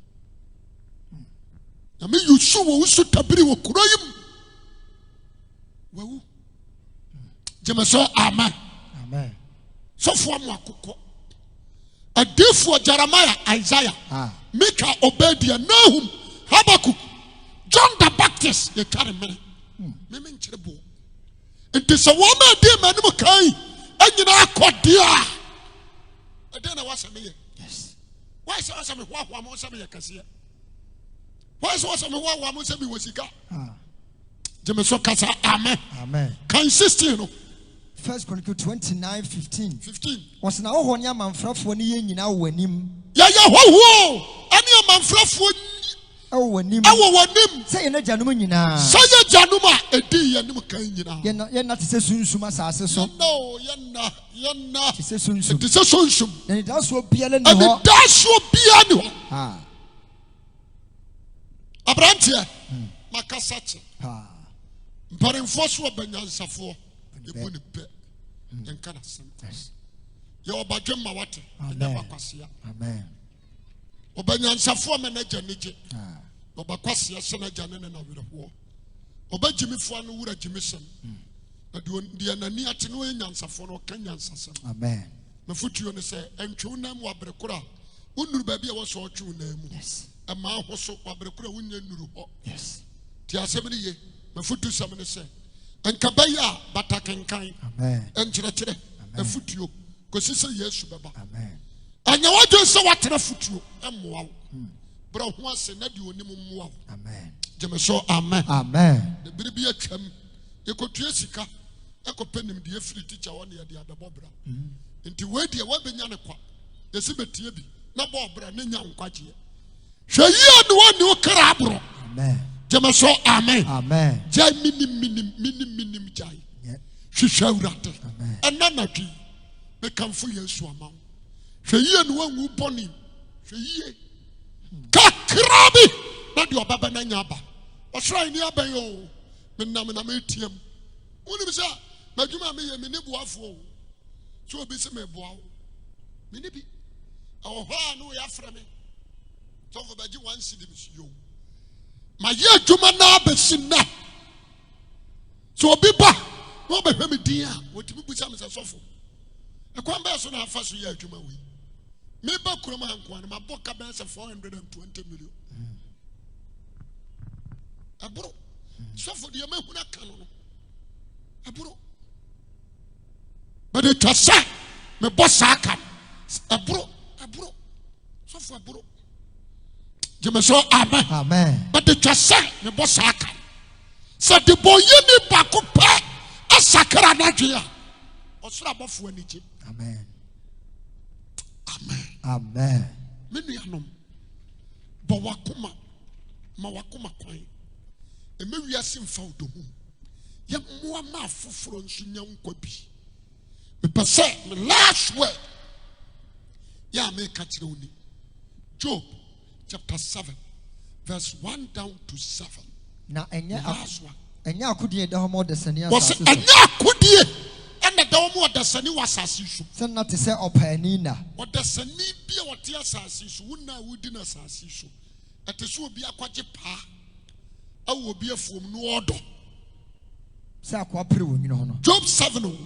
Na me you show should tabri wo kuroyim. Well, Jemaso, amen. Amen. So for Mwakoko, a day for Jeremiah, Isaiah, Micah, Obadiah, Nahum, Habakkuk, John the Baptist, the carry me. Memen Chebo. It is a woman, dear man, and you know, caught dear. And then I was a me. Yes. Why is awesome? What one more Sammy Cassia? Why is awesome? What one more Sammy was he got? Jemeso kasa amen. Amen. Can 16 First Chronicle 29:15. 15. Was na wo honya manfrafo ne nyina wanim. Ya ho. Ani manfrafo wanim. Wanim. Say na janum nyina. Say januma edi yanim kan nyina. Ye na tese sunsum asase so. No, yenna. Tese sunsum. Tese sunsum. Na da so biale ne ho. Ani da so bia ne ho. Abrantia. Makasache. Mparemfo so banyansafo ebu ne pe enka na sem ye obadwe ma wate Akwasi amen obanyansafo manager nije Akwasi senager ne na werehwo obagimifo no wura gimisem na de anani ate no enyansafo no kanyansasem amen mafutuo ne se entwe nam wabrekora unuru ba bia wo so otwe na mu ama ho so wabrekora wunya nuru ho ti asem ye mafutu samene se enkabaya batakenkan amen enkyerɛkyerɛ afutuo kosise Yesu baba amen anya wadwe se watena futuo emmoa wo bra ho ase na de onim mmoa wo amen jemeso amen amen de biribi atwam ekotue sika ekopenim de afiri teacher won ye de abebobra nti we de wabenya ne kwa yesi betie bi na bobra ne nya nkwaje hwe yi ade woni wo kra abro amen Jemeso amen. Amen. Jai minim jai. Shishawrate. Ananati. Me kamfu Yesu amao. Sheye no wu boni. Sheye. Kakrabi. Na di obaba na nyaba. Osra ni aban yo. Me nam na me tiem. Woni bi sa, madwuma me ye me ne boafo. So obi se me boa. Me ne bi. Awo ha no ya fra me. So for baji 1 cedi yo. My year Juma na besina. So biba, no be me dia. What you be some suffer. A kwamba so na afa so year Juma we. Me ba kuroma hankwan ma boka be 420 million. Aburo. So for the me huna kanu no. Aburo. But it was me boss aka. Aburo. So for aburo. Jemeso amen. Amen. But the just say me boss aka. So the boy ni baako pa asakara na dwea. Osura bofo anije. Amen. Amen. Amen. Me nuanom. Bo wakoma. Ma wakoma kwan. E me wiase mfa odomu. Ye moa ma afoforo nso nya nkwa bi. Me pese me last word. Ya me ka kire oni. Job chapter 7 verse 1 down to 7. Na enya akodie da homo de sani asase. Was enya akodie ena da homo de sani wasase so. Se na te se opani na. O de sani bia wote asase so wona wudi na asase so. Ate so obi akwaje pa. Awo obi afuom no odo. Se akwa pere wonwino ho no. Job 7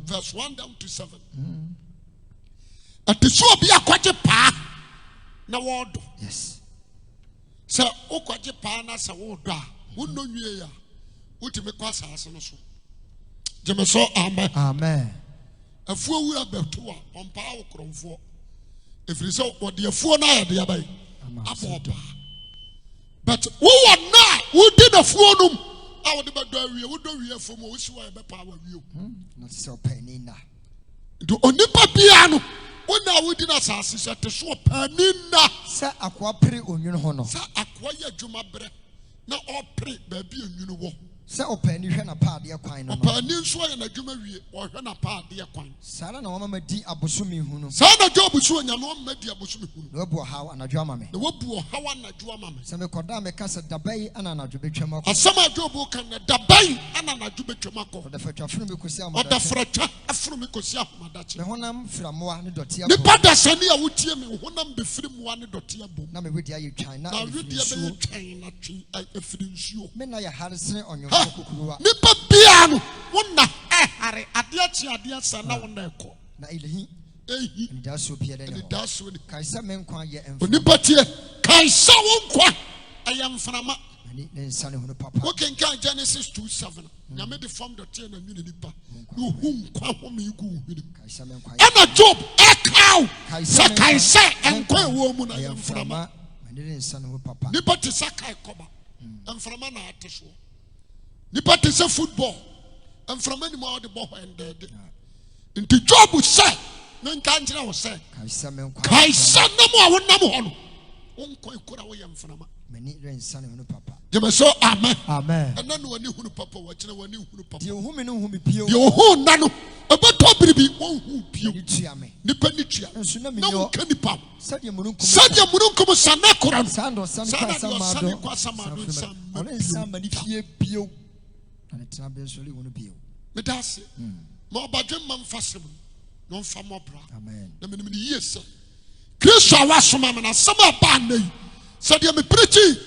verse 1 down to 7. Ate so obi akwaje pa na wodo. Yes. So okwaje pa na sa wodo a wonno nwie ya. Uti me kwasa asase no so. Jemeso amen. Amen. Afuo wura beto a ompa wo kromfo. Efiri so ode afuo na ya de abai. Aboba. But who are not who did the afuo num. A wo de bedo awie, wo do wie afom wo si wa e be pa wa wie. Na se opani na. Do onipa bia no wona wo di na asase so te so opani na. Se akwa pere onwino ho no. Sa akwa ya dwuma bre. na opre baby enwunu wo sɛ ɔpɛ ni hwɛ na paadeɛ kwan no opani nso ayɛ n'adwuma wie ɔhwɛ na paadeɛ kwan sara na wɔn ma di abosomi hu no saa na job so nya no ma di abosomi hu na wabu ɔhaw anadwo ama me na wabu ɔhaw anadwo ama me sɛ mekɔda meka sɛ daba yi ana anadwo betwam akɔ asɛm a job kan na daban ana anadwo betwam akɔ ɔda fatwaforo mi kɔsi ɔda amadakye fratwa aforo me kosi ahomadakye me honam fira mmoa ne dɔte nipa abɔ dasani a wotie me honam befiri mmoa ne dɔte abom na me wedi ayɛ twan na na ɛfiri wedeɛ nsuo bɛyɛ twɛn na twe afiri nsuo me na yɛ hare sene Ha! ɔnwomfo kukuruwa nipa bia no wona ɛhare adeɛ kye adeɛ sa na wona ɛkɔ na ilahi ehi anidasoɔ pia dɛ ne ɛde hɔ da so ni kae sɛ me nkwa yɛ mframa onipa tie kan sɛ wo nkwa ɛyɛ mframa ani ne nsa ne ho no papa wokenkan Genesis 2:7 nyame de fam dɔteɛ na nwene nipa na ohu nkwa home yi gu wo hwene kae sɛ me nkwa ɛna Job ɛkaw Kae sɛ sɛ kae sɛ me nkwa ɛwɔ mu na ɛyɛ ɛyɛ mframa mframa ani ne nsa ne ho papa nipa te sɛ kae kɔba mframa na ate soɔ nipa te sɛ football mframa ni mu a wɔde bɔ hɔ ɛndɛɛde nti Job sɛ menka nkyerɛ wo sɛ kae sɛ me nkwa kae sɛ nam a wonam hɔ no wo nkwa ekura woyɛ mframa m'ani ne nsa ne ho no papa gyeme so amen amen ɛna na w'ani hunu papa wɔkyerɛ w'ani hunu papa deɛ ohu me no hu me bio deɛ ɔhuu nna no ɛbɛtɔ biribi wɔnhu bio ani tua me nipa ni tua nso na na menyɛ wonka nipa ho sɛdeɛ mununkum sɛdeɛ mununkum sa na kora no saa na ɔsane saa kɔ na asam deɛ ɔsane ado kɔ asam ado nsa mma ɔne nsa ma ne fie bio na ne tena bɛ nsɔre hu no bio meda ase ma ɔbadwe ma mfa sɛm no na ɔmfa mmɔbra amen na menim ne yie sɛ kristo a wasoma me no asɛm a ɛbaa nna yi sɛdeɛ mepreakyi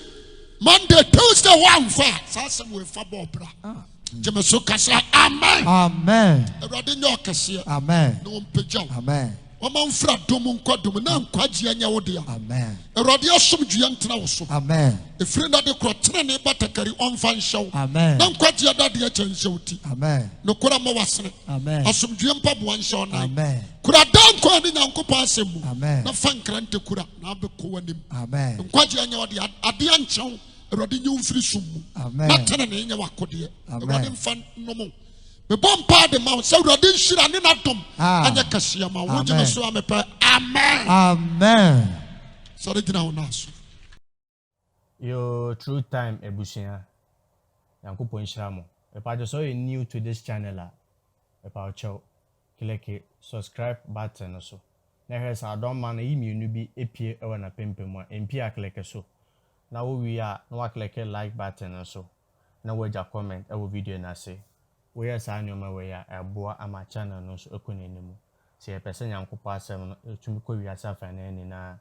Monday Tuesday woamfa a saa asɛm wɔmfa bɔ ɔbra gyeme so ka sɛ amen amen awurade nyɛ ɔkɛseɛ amen na wɔmpagya wo amen wɔma mfra dom nkɔ dom na nkwagyeɛ nyɛ wo dea amen awurade asomdwea ntena wo so amen ɛfiri na de korɔ tenene batakari ɔmfa nhyɛ wo amen na nkwagyeɛ dadeɛ kyɛ nhyɛ wo ti amen nokora ma wasene amen asomdwea mpaboa nhyɛ wo nan amen kura da nkwa ne nyankopɔn asɛm mu amen na fa nkrante kura na abɛkɔ w'anim amen nkwagyeɛ nyɛ wo de adeɛ nkyɛw awurade nyɛ wo mfiri som mu amen na tenene nyɛ w'akodeɛ Amen. awurade mfa nnom mebɔ mpaa de ma wo sɛ awurade nhyira ne n'adom Ah. anyɛ kɛseɛ ma wo Amen. wogye me so a mepɛ amen amen sɔre gyina wo naa so Your true time ebusua. Yankopɔn nhyira mo. If you are new to this channel click subscribe button no so. Na hwɛ sɛ adɔm ma no yi mmienu bi epie ɛwɔ na pempem mu a mpi a click so. Na wo wi a na wa click like button no so. Na wo gya comment ɛwɔ video na ase. Wo yɛ saa nneɛma wɔ ya ɛboa ama channel no so ekɔ n'anim. Sɛ yɛpɛ sɛ Nyankopɔn asɛm no etumi kɔ wiase afa na nyinaa